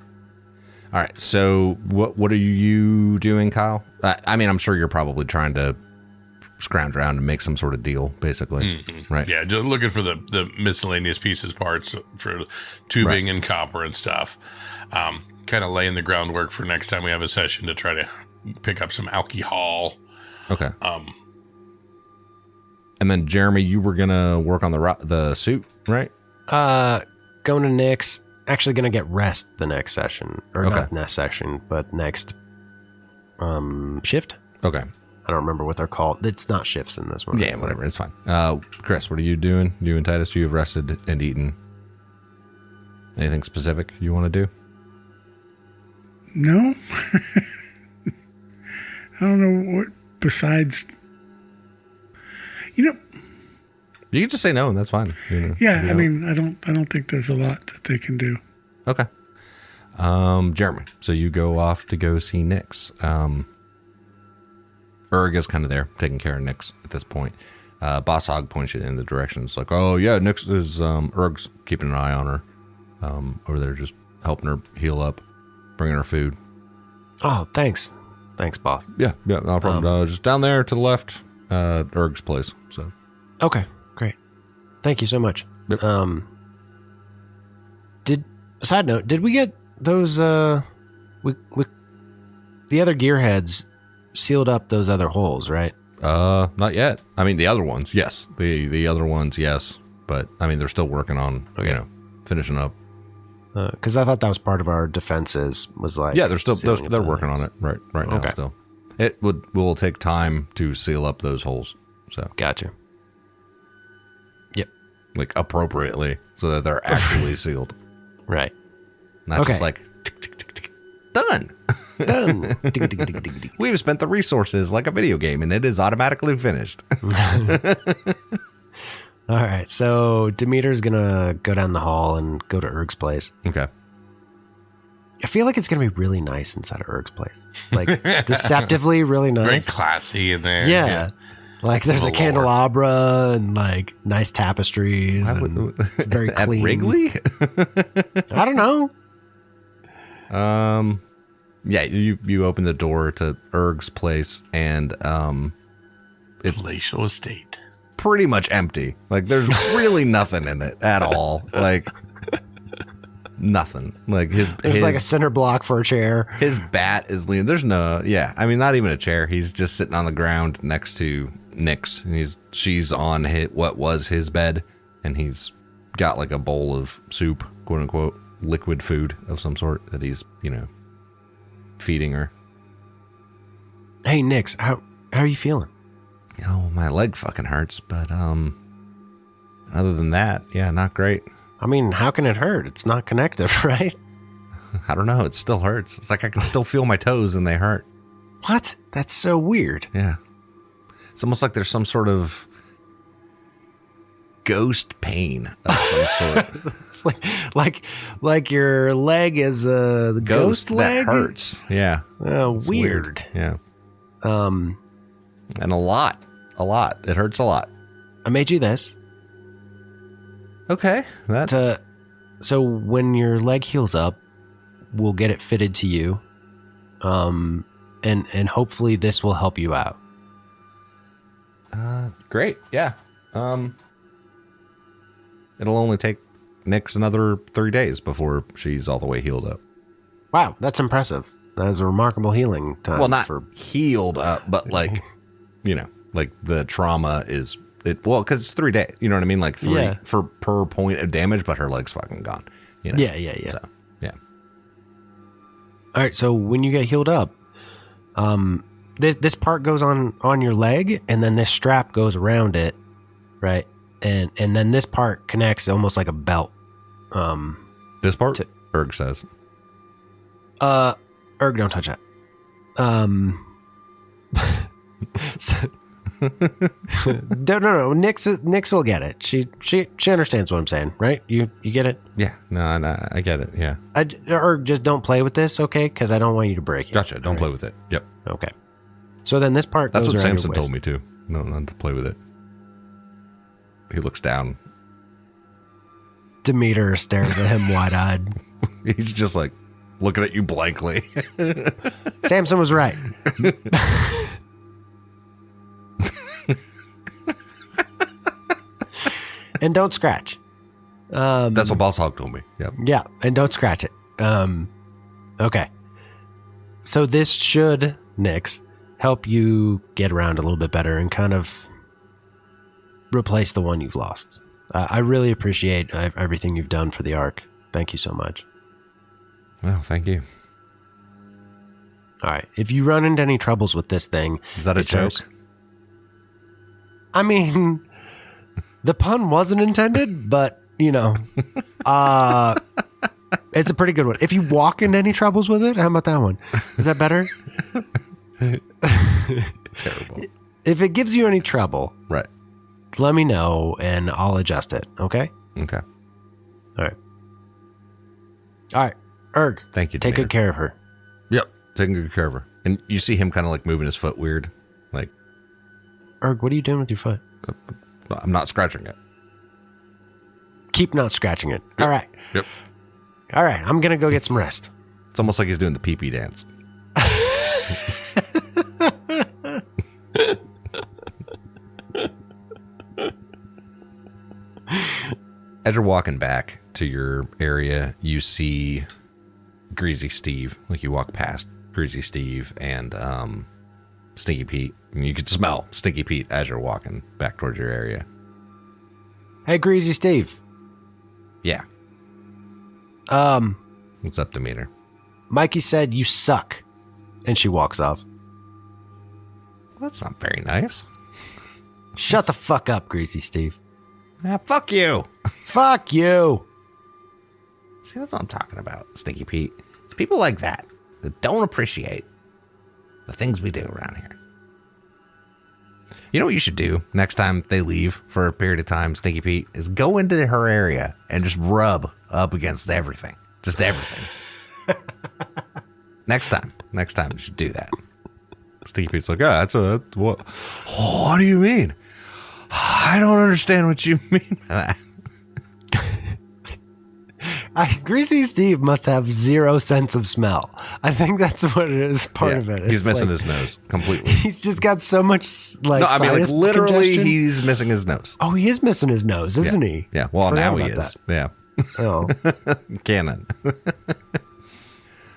All right. So what are you doing, Kyle? I mean, I'm sure you're probably trying to scrounge around and make some sort of deal, basically. Mm-hmm. Right. Yeah, just looking for the miscellaneous pieces parts for tubing and copper and stuff. Kind of laying the groundwork for next time we have a session to try to pick up some alcohol. Okay. And then Jeremy, you were gonna work on the suit, right? Going to Nick's. Actually going to get rest the next session. Or Okay. not next session, but next shift. Okay. I don't remember what they're called. It's not shifts in this one. Yeah, It's whatever. It's fine. Chris, what are you doing? You and Titus, you have rested and eaten. Anything specific you want to do? No. I don't know what besides. You You can just say no, and that's fine. You know, yeah. you I know. mean, I don't think there's a lot that they can do. Okay. Jeremy, so you go off to go see Nyx. Erg is kind of there, taking care of Nyx at this point. Boss Hog points you in the direction. It's like, oh yeah, Nyx is Erg's keeping an eye on her. Over there, just helping her heal up, bringing her food. Oh, thanks. Thanks, boss. Yeah, no problem. Just down there to the left, Erg's place. So Okay, great. Thank you so much. Yep. Side note, did we get those the other gearheads sealed up those other holes, right? not yet. I mean, the other ones, yes. The other ones, yes. But I mean, they're still working on, finishing up. Because I thought that was part of our defenses. Was like, Yeah, they're sealing up they're the- working on it right now. Okay. Still, it will take time to seal up those holes. So Gotcha. Yep. like appropriately, so that they're actually sealed, Right. not just Okay. like tick, tick, tick, tick. Done. Done. Dig, dig, dig, dig, dig. We've spent the resources like a video game, and it is automatically finished. All right. So Demeter's gonna go down the hall and go to Erg's place. Okay. I feel like it's gonna be really nice inside of Erg's place, like deceptively really Very nice. classy in there. Yeah. Like there's a Lord. candelabra and like nice tapestries. And it's very At clean. Wrigley? I don't know. Yeah, you open the door to Erg's place, and it's Palatial estate. pretty much empty. Like there's really nothing in it at all. Like nothing. Like There's like a center block for a chair. his bat is leaning. There's no, yeah. I mean, not even a chair. He's just sitting on the ground next to Nyx, and she's on what was his bed, and he's got like a bowl of soup, quote unquote, liquid food of some sort that he's feeding her. Hey, Nix, how are you feeling? Oh, my leg fucking hurts, but other than that, yeah, not great. I mean, how can it hurt? It's not connected, right? I don't know. It still hurts. It's like I can still feel my toes and they hurt. What? That's so weird. Yeah. It's almost like there's some sort of ghost pain of some sort. It's like your leg is the ghost leg that hurts. Yeah. Oh, weird. Yeah. And a lot. It hurts a lot. I made you this. Okay. So when your leg heals up, we'll get it fitted to you. And hopefully this will help you out. Great. Yeah. It'll only take Nyx another 3 days before she's all the way healed up. Wow, that's impressive. That is a remarkable healing time. Well, not healed up, but like, like the trauma is it. Well, because it's 3 days. You know what I mean? Like 3 per point of damage, but her leg's fucking gone. Yeah. So, yeah. All right. So when you get healed up, this part goes on your leg, and then this strap goes around it, right? And then this part connects almost like a belt. This part, Erg says. Erg, don't touch that. No. Nyx will get it. She understands what I'm saying, right? You get it? Yeah. No, I get it. Yeah. Erg, just don't play with this, okay? Because I don't want you to break it. Gotcha. Don't play with it. Yep. Okay. So then this part That's goes what around Samson your told waist. me too. No, not to play with it. He looks down. Demeter stares at him wide-eyed. He's just like looking at you blankly. Samson was right. And don't scratch. That's what Boss Hog told me. Yep. Yeah, and don't scratch it. Okay. So this should, Nyx, help you get around a little bit better and kind of replace the one you've lost. I really appreciate everything you've done for the Ark. Thank you so much. Well, thank you. All right. If you run into any troubles with this thing... Is that a joke? I mean, the pun wasn't intended, but, it's a pretty good one. If you walk into any troubles with it, how about that one? Is that better? Terrible. If it gives you any trouble... Right. Let me know, and I'll adjust it, okay? Okay. All right. Erg. Thank you, Take Demeter. good care of her. Yep. Taking good care of her. And you see him kind of like moving his foot weird. Like, Erg, what are you doing with your foot? I'm not scratching it. Keep not scratching it. Yep. All right. Yep. All right. I'm going to go get some rest. It's almost like he's doing the pee-pee dance. As you're walking back to your area, you see Greasy Steve. Like you walk past Greasy Steve and Stinky Pete. And you could smell Stinky Pete as you're walking back towards your area. Hey, Greasy Steve. Yeah. What's up, Demeter? Mikey said you suck. And she walks off. Well, that's not very nice. Shut the fuck up, Greasy Steve. Ah, fuck you. Fuck you. See, that's what I'm talking about, Stinky Pete. It's people like that don't appreciate the things we do around here. You know what you should do next time they leave for a period of time, Stinky Pete, is go into her area and just rub up against everything. Just everything. Next time you should do that. Stinky Pete's like, what? Oh, what do you mean? I don't understand what you mean by that. Greasy Steve must have zero sense of smell. I think that's what it is. Part of it. He's It's missing like, his nose completely. He's just got so much like. No, I mean, like sinus literally, congestion. he's missing his nose. Oh, he is missing his nose, isn't he? Yeah. Well, Forgot now he about is. Yeah. Oh, Canon.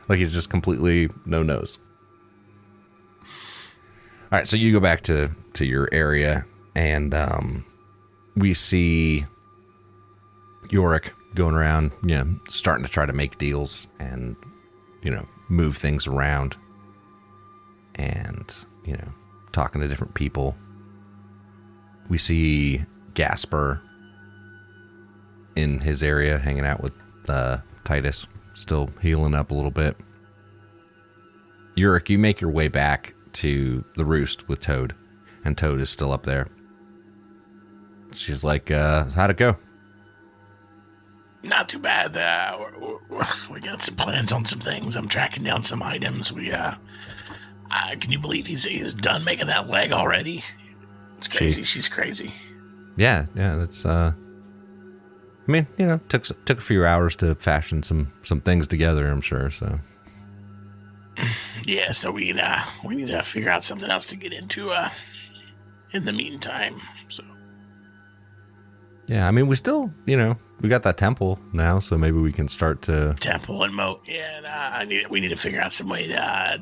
Like he's just completely no nose. All right, so you go back to your area, and we see Yorick going around, starting to try to make deals and, move things around and, talking to different people. We see Gasper in his area, hanging out with Titus, still healing up a little bit. Yurik, you make your way back to the roost with Toad, and Toad is still up there. She's like, how'd it go? Not too bad. We got some plans on some things. I'm tracking down some items. Can you believe he's done making that leg already? It's crazy. She's crazy. Yeah, that's, I mean, took a few hours to fashion some things together, I'm sure, so. Yeah, so we need to figure out something else to get into, in the meantime, so. Yeah, I mean, we still, we got that temple now, so maybe we can start to... Temple and moat, yeah, and we need to figure out some way I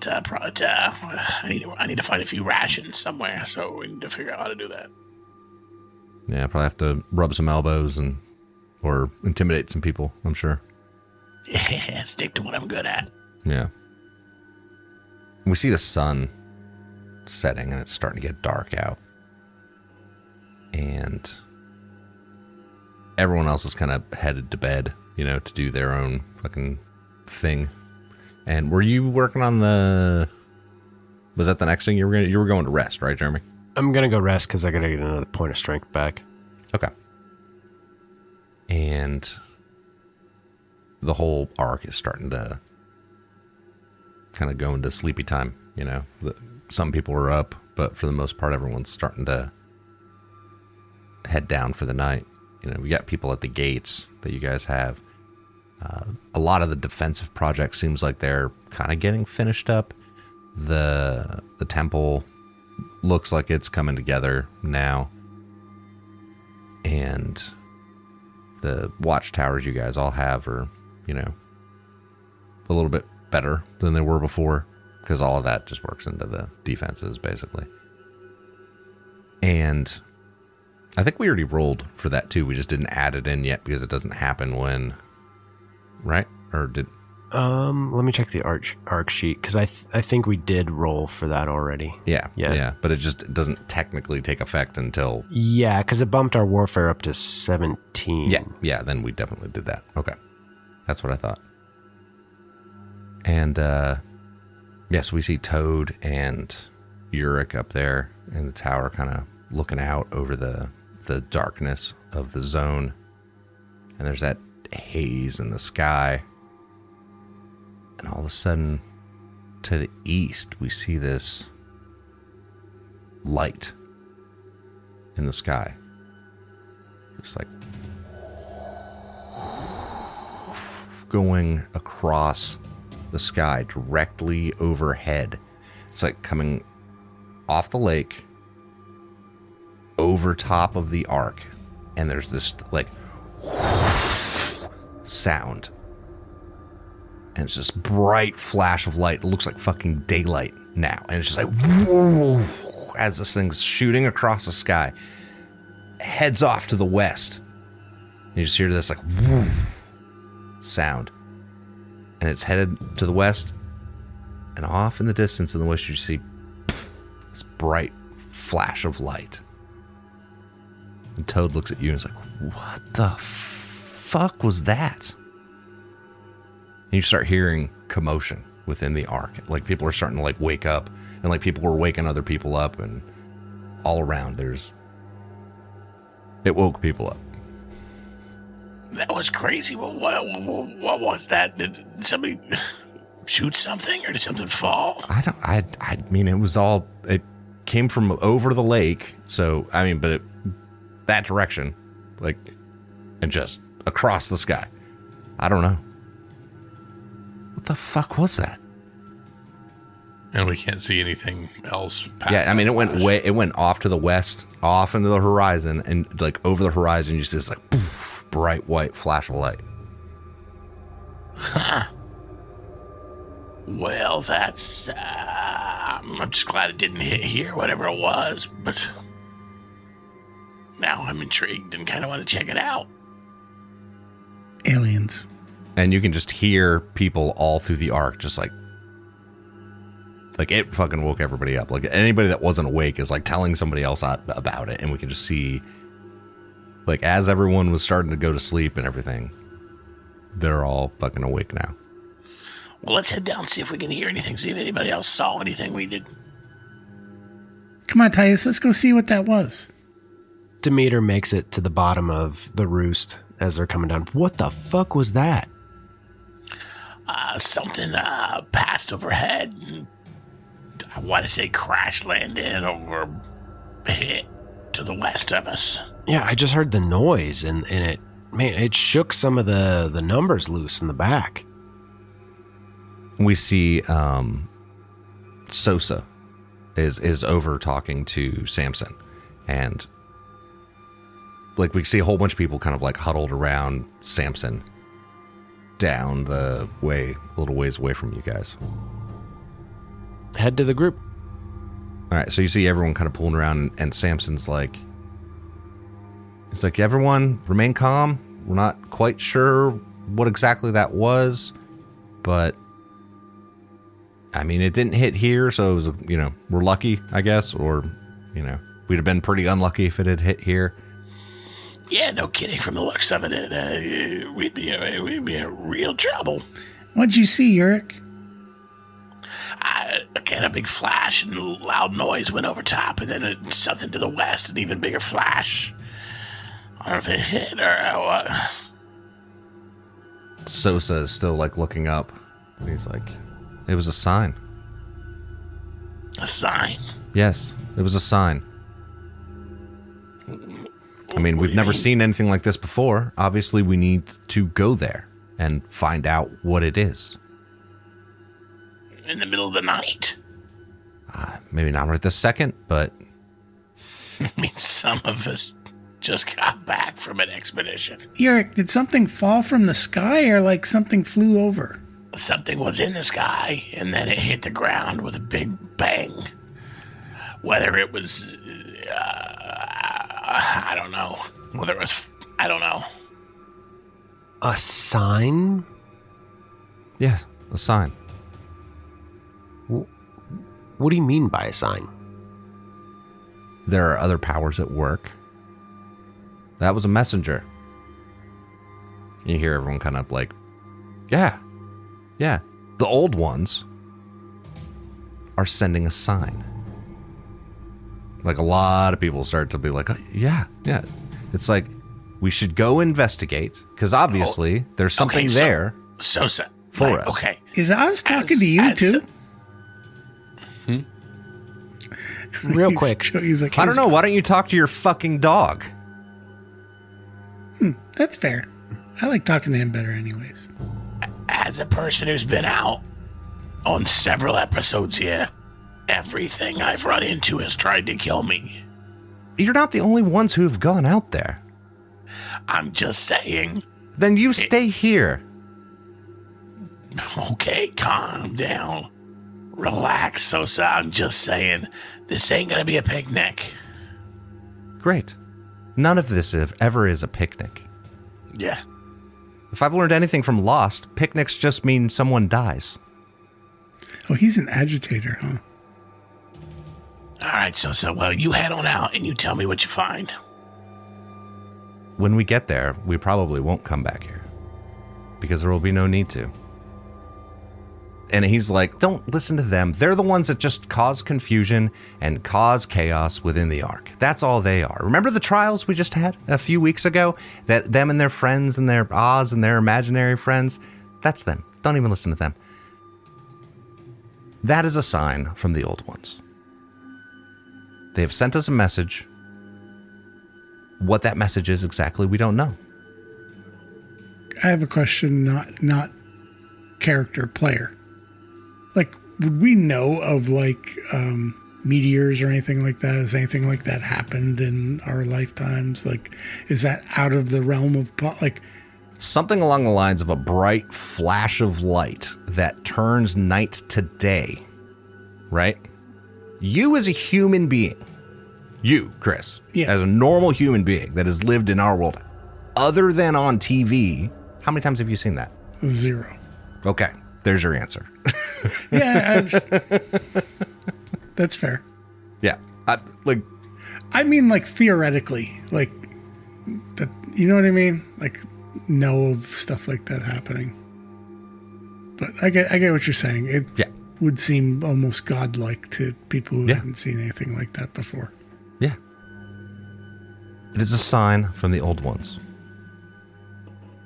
need to find a few rations somewhere, so we need to figure out how to do that. Yeah, probably have to rub some elbows or intimidate some people, I'm sure. Yeah, stick to what I'm good at. Yeah. We see the sun setting, and it's starting to get dark out. And everyone else is kind of headed to bed, to do their own fucking thing. And were you working on was that the next thing you were going to rest, right, Jeremy? I'm going to go rest because I got to get another point of strength back. Okay. And the whole arc is starting to kind of go into sleepy time, Some people are up, but for the most part, everyone's starting to head down for the night. We got people at the gates that you guys have. A lot of the defensive projects seems like they're kind of getting finished up. The temple looks like it's coming together now. And the watchtowers you guys all have are, a little bit better than they were before, because all of that just works into the defenses, basically. And I think we already rolled for that, too. We just didn't add it in yet, because it doesn't happen when... Right? Or did... Let me check the arc sheet, because I think we did roll for that already. Yeah. But it just doesn't technically take effect until... Yeah, because it bumped our warfare up to 17. Yeah, then we definitely did that. Okay. That's what I thought. And, yes, we see Toad and Yurik up there in the tower, kind of looking out over the darkness of the zone. And there's that haze in the sky. And all of a sudden, to the east, we see this light in the sky. Just like going across the sky directly overhead. It's like coming off the lake over top of the arc. And there's this like sound. And it's this bright flash of light. It looks like fucking daylight now. And it's just like, whoa, as this thing's shooting across the sky. Heads off to the west. And you just hear this like, whoa sound. And it's headed to the west. And off in the distance in the west, you see this bright flash of light. And Toad looks at you and is like, what the fuck was that? And you start hearing commotion within the arc. Like people are starting to like wake up, and like people were waking other people up, and all around it woke people up. That was crazy. What was that? Did somebody shoot something, or did something fall? I mean, it came from over the lake. So, I mean, but that direction, like, and just across the sky. I don't know. What the fuck was that? And we can't see anything else past. Yeah, I mean, it went off to the west, off into the horizon, and like over the horizon, you see this like poof, bright white flash of light. Huh. Well, that's. I'm just glad it didn't hit here, whatever it was, but now I'm intrigued and kind of want to check it out. Aliens. And you can just hear people all through the arc, just like it fucking woke everybody up. Like anybody that wasn't awake is like telling somebody else about it, and we can just see like as everyone was starting to go to sleep and everything, they're all fucking awake now. Well, let's head down, see if we can hear anything, see if anybody else saw anything we did. Come on, Titus, let's go see what that was. Demeter makes it to the bottom of the roost as they're coming down. What the fuck was that? Something passed overhead. And I want to say crash landed or hit to the west of us. Yeah, I just heard the noise and it shook some of the numbers loose in the back. We see Sosa is over talking to Samson, and like we see a whole bunch of people kind of like huddled around Samson down the way, a little ways away from you guys. Head to the group. All right, so you see everyone kind of pulling around, and Samson's like, it's like, everyone remain calm. We're not quite sure what exactly that was, but I mean, it didn't hit here, so it was, we're lucky, I guess, or, we'd have been pretty unlucky if it had hit here. Yeah, no kidding. From the looks of it, we'd be in real trouble. What'd you see, Yurik? Again, a big flash and loud noise went over top, and then something to the west, an even bigger flash. I don't know if it hit or what. Sosa is still like looking up. He's like, it was a sign. A sign? Yes, it was a sign. I mean, we've never seen anything like this before. Obviously, we need to go there and find out what it is. In the middle of the night? Maybe not right this second, but... I mean, some of us just got back from an expedition. Yurik, did something fall from the sky or like something flew over? Something was in the sky, and then it hit the ground with a big bang. Whether it was... I don't know. Whether it was... I don't know. A sign? Yes, a sign. What do you mean by a sign? There are other powers at work. That was a messenger. You hear everyone kind of like, yeah. The old ones are sending a sign. Like a lot of people start to be like, oh, yeah. It's like, we should go investigate, because obviously there's something there for us. Okay. Is Oz talking to you too? Real quick. He's like, I don't know. Why don't you talk to your fucking dog? That's fair. I like talking to him better anyways. As a person who's been out on several episodes here, everything I've run into has tried to kill me. You're not the only ones who've gone out there. I'm just saying. Then you stay here. Okay, calm down. Relax, Sosa. I'm just saying, this ain't gonna be a picnic. Great. None of this ever is a picnic. Yeah. If I've learned anything from Lost, picnics just mean someone dies. Oh, he's an agitator, huh? All right, Sosa. Well, you head on out and you tell me what you find. When we get there, we probably won't come back here. Because there will be no need to. And he's like, don't listen to them. They're the ones that just cause confusion and cause chaos within the Ark. That's all they are. Remember the trials we just had a few weeks ago? That them and their friends and their Oz and their imaginary friends? That's them. Don't even listen to them. That is a sign from the old ones. They have sent us a message. What that message is exactly, we don't know. I have a question, not character, player. Like, would we know of like meteors or anything like that? Has anything like that happened in our lifetimes? Like, is that out of the realm of like something along the lines of a bright flash of light that turns night to day, right? You as a human being, you, Chris, as a normal human being that has lived in our world, other than on TV, how many times have you seen that? 0. Okay, there's your answer. Yeah, that's fair. Yeah, I mean, like theoretically, like that, you know what I mean? Like, know of stuff like that happening. But I get what you're saying. It would seem almost godlike to people who hadn't seen anything like that before. Yeah. It is a sign from the old ones.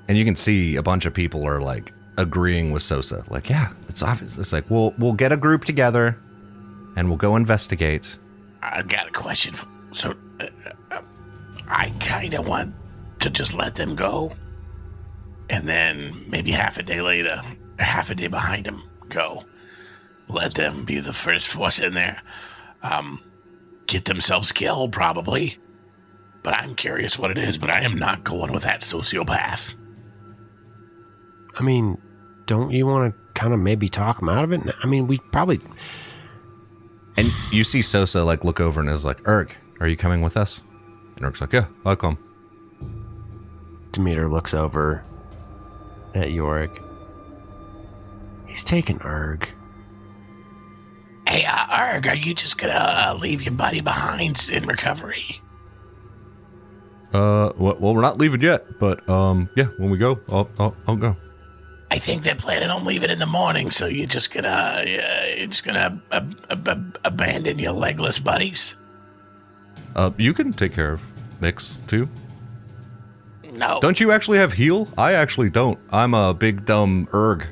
And you can see a bunch of people are like agreeing with Sosa. Like, yeah, it's obvious. It's like, we'll get a group together and we'll go investigate. I got a question. So, I kind of want to just let them go. And then maybe half a day later, half a day behind them, go. Let them be the first force in there. Get themselves killed, probably. But I'm curious what it is, but I am not going with that sociopath. I mean, don't you want to kind of maybe talk them out of it? I mean, we probably... And you see Sosa like look over and is like, Erg, are you coming with us? And Erg's like, yeah, I'll come. Demeter looks over at Yorick. He's taking Erg. Hey, Erg, are you just gonna leave your buddy behind in recovery? Well, we're not leaving yet, but yeah, when we go, I'll go. I think they're planning on leaving in the morning, so you're just gonna abandon your legless buddies? You can take care of Nix too. No. Don't you actually have heal? I actually don't. I'm a big dumb Erg,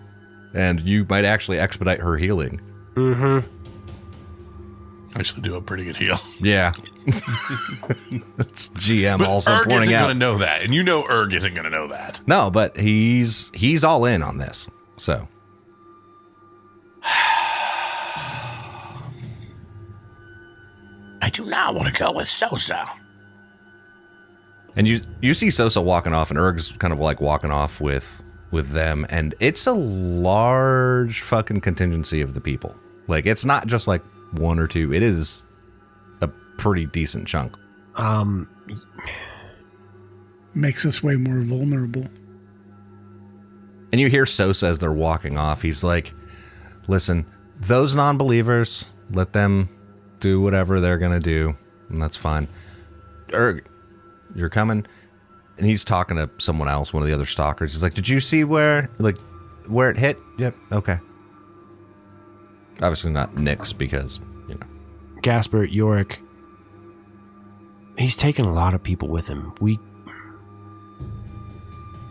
and you might actually expedite her healing. Mm-hmm. I actually do a pretty good heal. Yeah. That's GM but also Erg pointing isn't out. going to know that, and you know Erg isn't going to know that. No, but he's all in on this. So. I do not want to go with Sosa. And you see Sosa walking off, and Erg's kind of like walking off with them, and it's a large fucking contingency of the people. Like, it's not just like one or two. It is a pretty decent chunk. Makes us way more vulnerable. And you hear Sosa as they're walking off. He's like, listen, those non-believers, let them do whatever they're going to do, and that's fine. Erg, you're coming? And he's talking to someone else, one of the other stalkers. He's like, did you see where it hit? Yep, okay. Obviously not Nix, because, you know. Gasper, Yorick, he's taken a lot of people with him.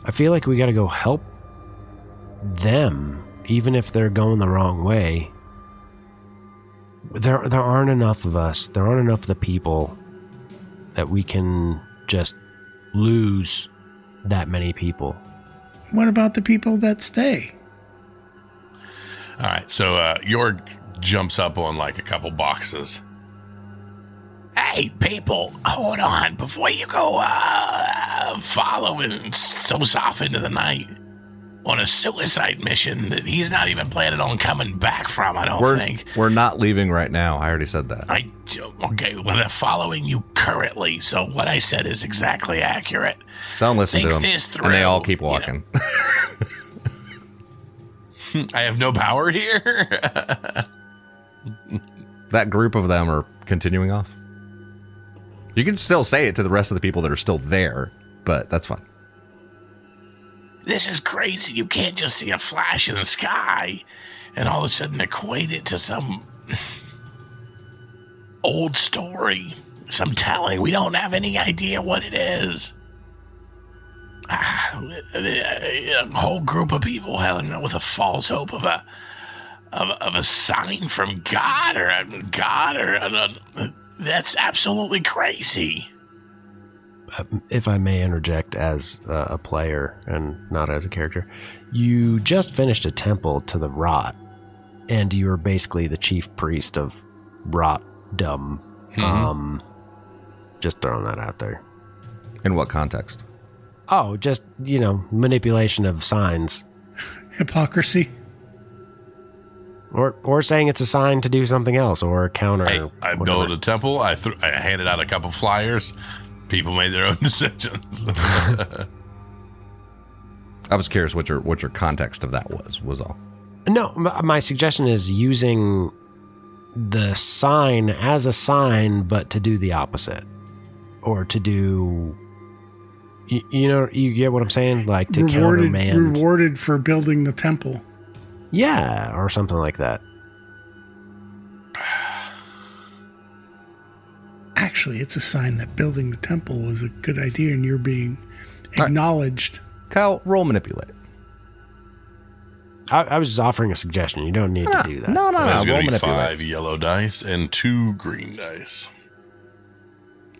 I feel like we got to go help them, even if they're going the wrong way. There aren't enough of us. There aren't enough of the people that we can just lose that many people. What about the people that stay? All right, so Yorg jumps up on like a couple boxes. Hey, people, hold on. Before you go following Sosa off into the night on a suicide mission that he's not even planning on coming back from, I don't think. We're not leaving right now. I already said that. Okay, well, they're following you currently, so what I said is exactly accurate. Don't listen Think to them. this through, And they all keep walking. I have no power here. That group of them are continuing off. You can still say it to the rest of the people that are still there, but that's fine. This is crazy. You can't just see a flash in the sky and all of a sudden equate it to some old story, some telling. We don't have any idea what it is. A whole group of people held with a false hope of a sign from God that's absolutely crazy. If I may interject as a player and not as a character, you just finished a temple to the Rot, and you were basically the chief priest of Rotdom. Mm-hmm. Just throwing that out there. In what context? Oh, just, manipulation of signs. Hypocrisy. Or saying it's a sign to do something else, or counter. Hey, I built a temple. I handed out a couple flyers. People made their own decisions. I was curious what your context of that was all. No, my suggestion is using the sign as a sign, but to do the opposite. Or to do You know, you get what I'm saying? Like to countermand. Rewarded for building the temple. Yeah, or something like that. Actually, it's a sign that building the temple was a good idea and you're being acknowledged. Kyle, roll manipulate. I was just offering a suggestion. You don't need to do that. No. There's Roll going to be manipulate. 5 yellow dice and 2 green dice.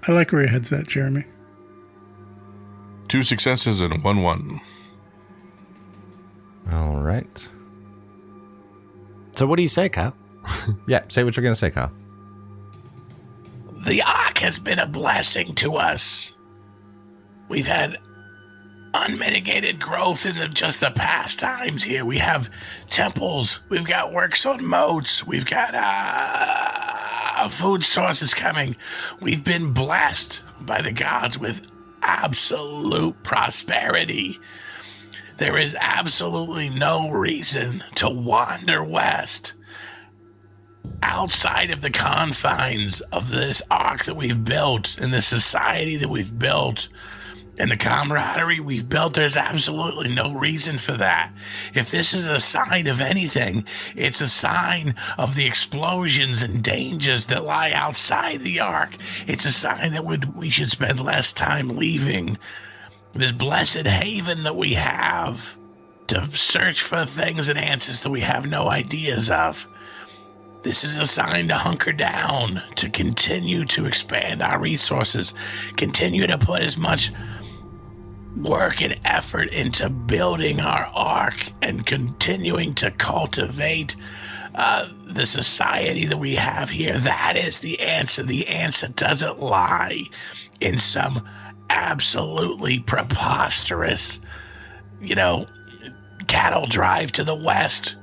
I like where your head's at, Jeremy. 2 successes and 1-1. All right. So what do you say, Kyle? Yeah, say what you're going to say, Kyle. The Ark has been a blessing to us. We've had unmitigated growth in just the past times here. We have temples. We've got works on moats. We've got food sources coming. We've been blessed by the gods with absolute prosperity. There is absolutely no reason to wander west outside of the confines of this Ark that we've built and the society that we've built and the camaraderie we've built. There's absolutely no reason for that. If this is a sign of anything, it's a sign of the explosions and dangers that lie outside the Ark. It's a sign that we should spend less time leaving this blessed haven that we have to search for things and answers that we have no ideas of. This is a sign to hunker down, to continue to expand our resources, continue to put as much work and effort into building our Ark and continuing to cultivate the society that we have here. That is the answer. The answer doesn't lie in some absolutely preposterous, cattle drive to the west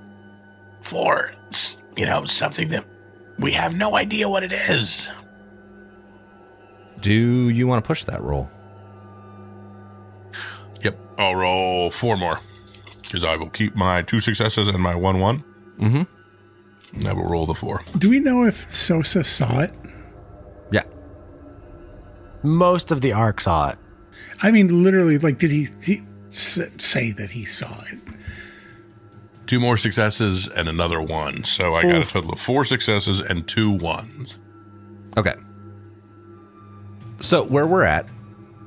for, something that we have no idea what it is. Do you want to push that roll? Yep, I'll roll 4 more. Because I will keep my 2 successes and my 1-1. Mm-hmm. And I will roll the 4. Do we know if Sosa saw it? Yeah. Most of the Ark saw it. I mean, literally, did he say that he saw it? 2 more successes and another 1. So I got a total of 4 successes and 2 1s. Okay. So where we're at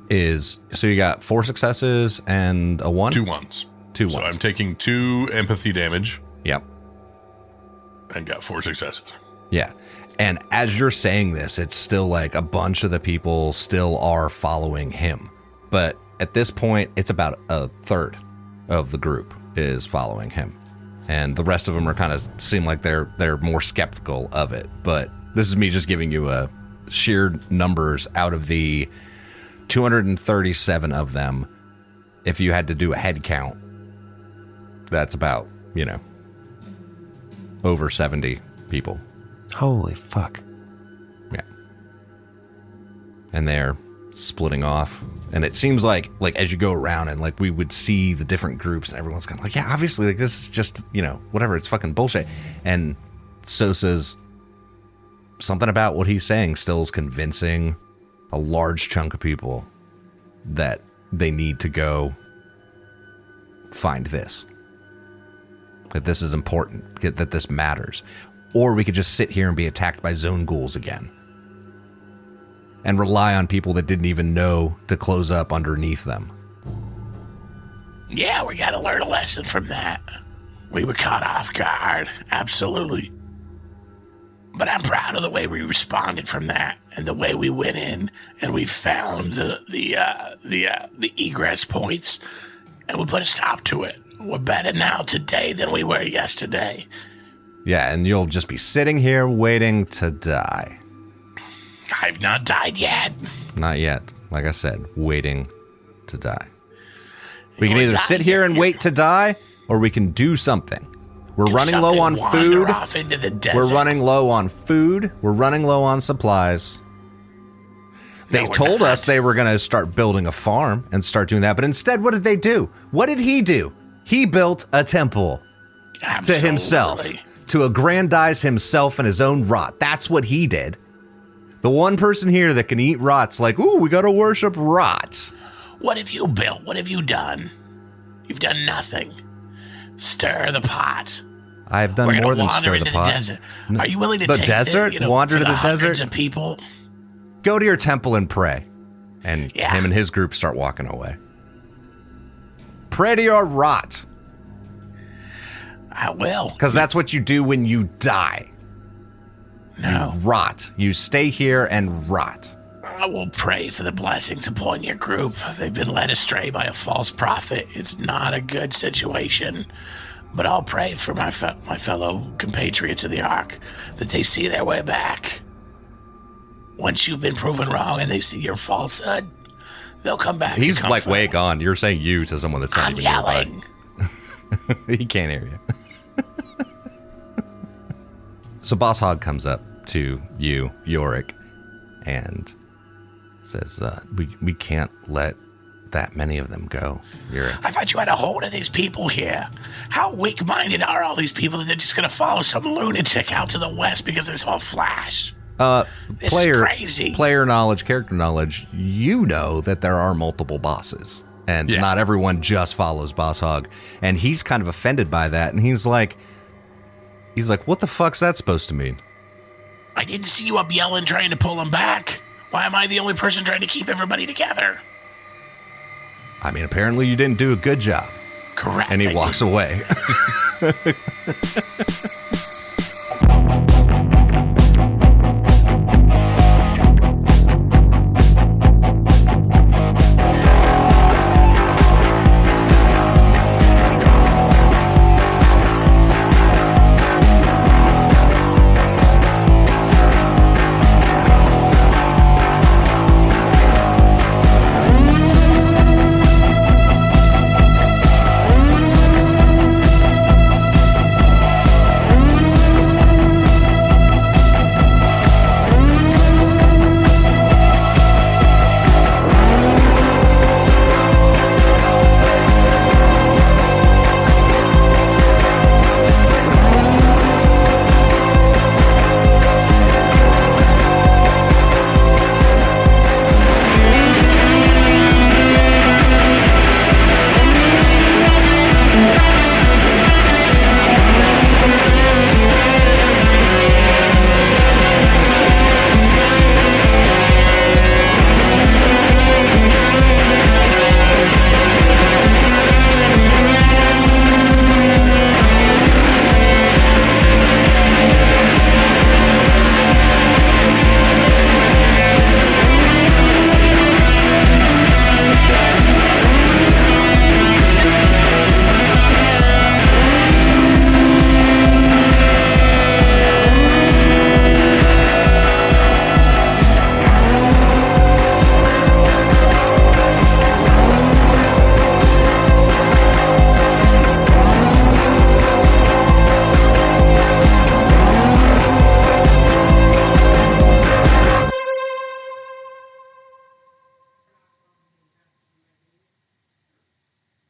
is, so you got 4 successes and a 1? 2 1s. 2 1s. So I'm taking 2 empathy damage. Yep. And got 4 successes. Yeah. And as you're saying this, it's still like a bunch of the people still are following him. But at this point, it's about a third of the group is following him. And the rest of them are kind of seem like they're more skeptical of it. But this is me just giving you a sheer numbers out of the 237 of them. If you had to do a head count, that's about, over 70 people. Holy fuck. Yeah. And they're splitting off. And it seems like as you go around and we would see the different groups and everyone's kind of like, yeah, obviously this is just, whatever, it's fucking bullshit. And Sosa's something about what he's saying still is convincing a large chunk of people that they need to go find this. That this is important, that this matters. Or we could just sit here and be attacked by zone ghouls again. And rely on people that didn't even know to close up underneath them. Yeah, we got to learn a lesson from that. We were caught off guard, absolutely. But I'm proud of the way we responded from that, and the way we went in and we found the egress points, and we put a stop to it. We're better now today than we were yesterday. Yeah, and you'll just be sitting here waiting to die. I've not died yet. Not yet. Like I said, waiting to die. We can either sit here and wait to die, or we can do something. We're running low on food. Off into the desert. We're running low on food. We're running low on supplies. They told us they were going to start building a farm and start doing that. But instead, what did they do? What did he do? He built a temple to himself, to aggrandize himself and his own rot. That's what he did. The one person here that can eat rots, like, ooh, we got to worship rot. What have you built? What have you done? You've done nothing. Stir the pot. I have done more than stir the pot. Desert. Are you willing to the take desert? Wander to the hundreds desert? of people? Go to your temple and pray. And Yeah. him and his group start walking away. Pray to your rot. I will. Because that's what you do when you die. No. You rot. You stay here and rot. I will pray for the blessings upon your group. They've been led astray by a false prophet. It's not a good situation. But I'll pray for my fellow compatriots of the Ark that they see their way back. Once you've been proven wrong and they see your falsehood, they'll come back. He's like way gone. You're saying you to someone that's not I'm even yelling. nearby. He can't hear you. So Boss Hog comes up to you, Yorick, and says, we can't let that many of them go. I thought you had a hold of these people here. How weak-minded are all these people that they're just going to follow some lunatic out to the west because they saw a flash? This is crazy. Player knowledge, character knowledge, you know that there are multiple bosses. And not everyone just follows Boss Hog. And he's kind of offended by that. And he's like, what the fuck's that supposed to mean? I didn't see you up yelling trying to pull them back. Why am I the only person trying to keep everybody together? I mean, apparently you didn't do a good job. Correct. And he walks away.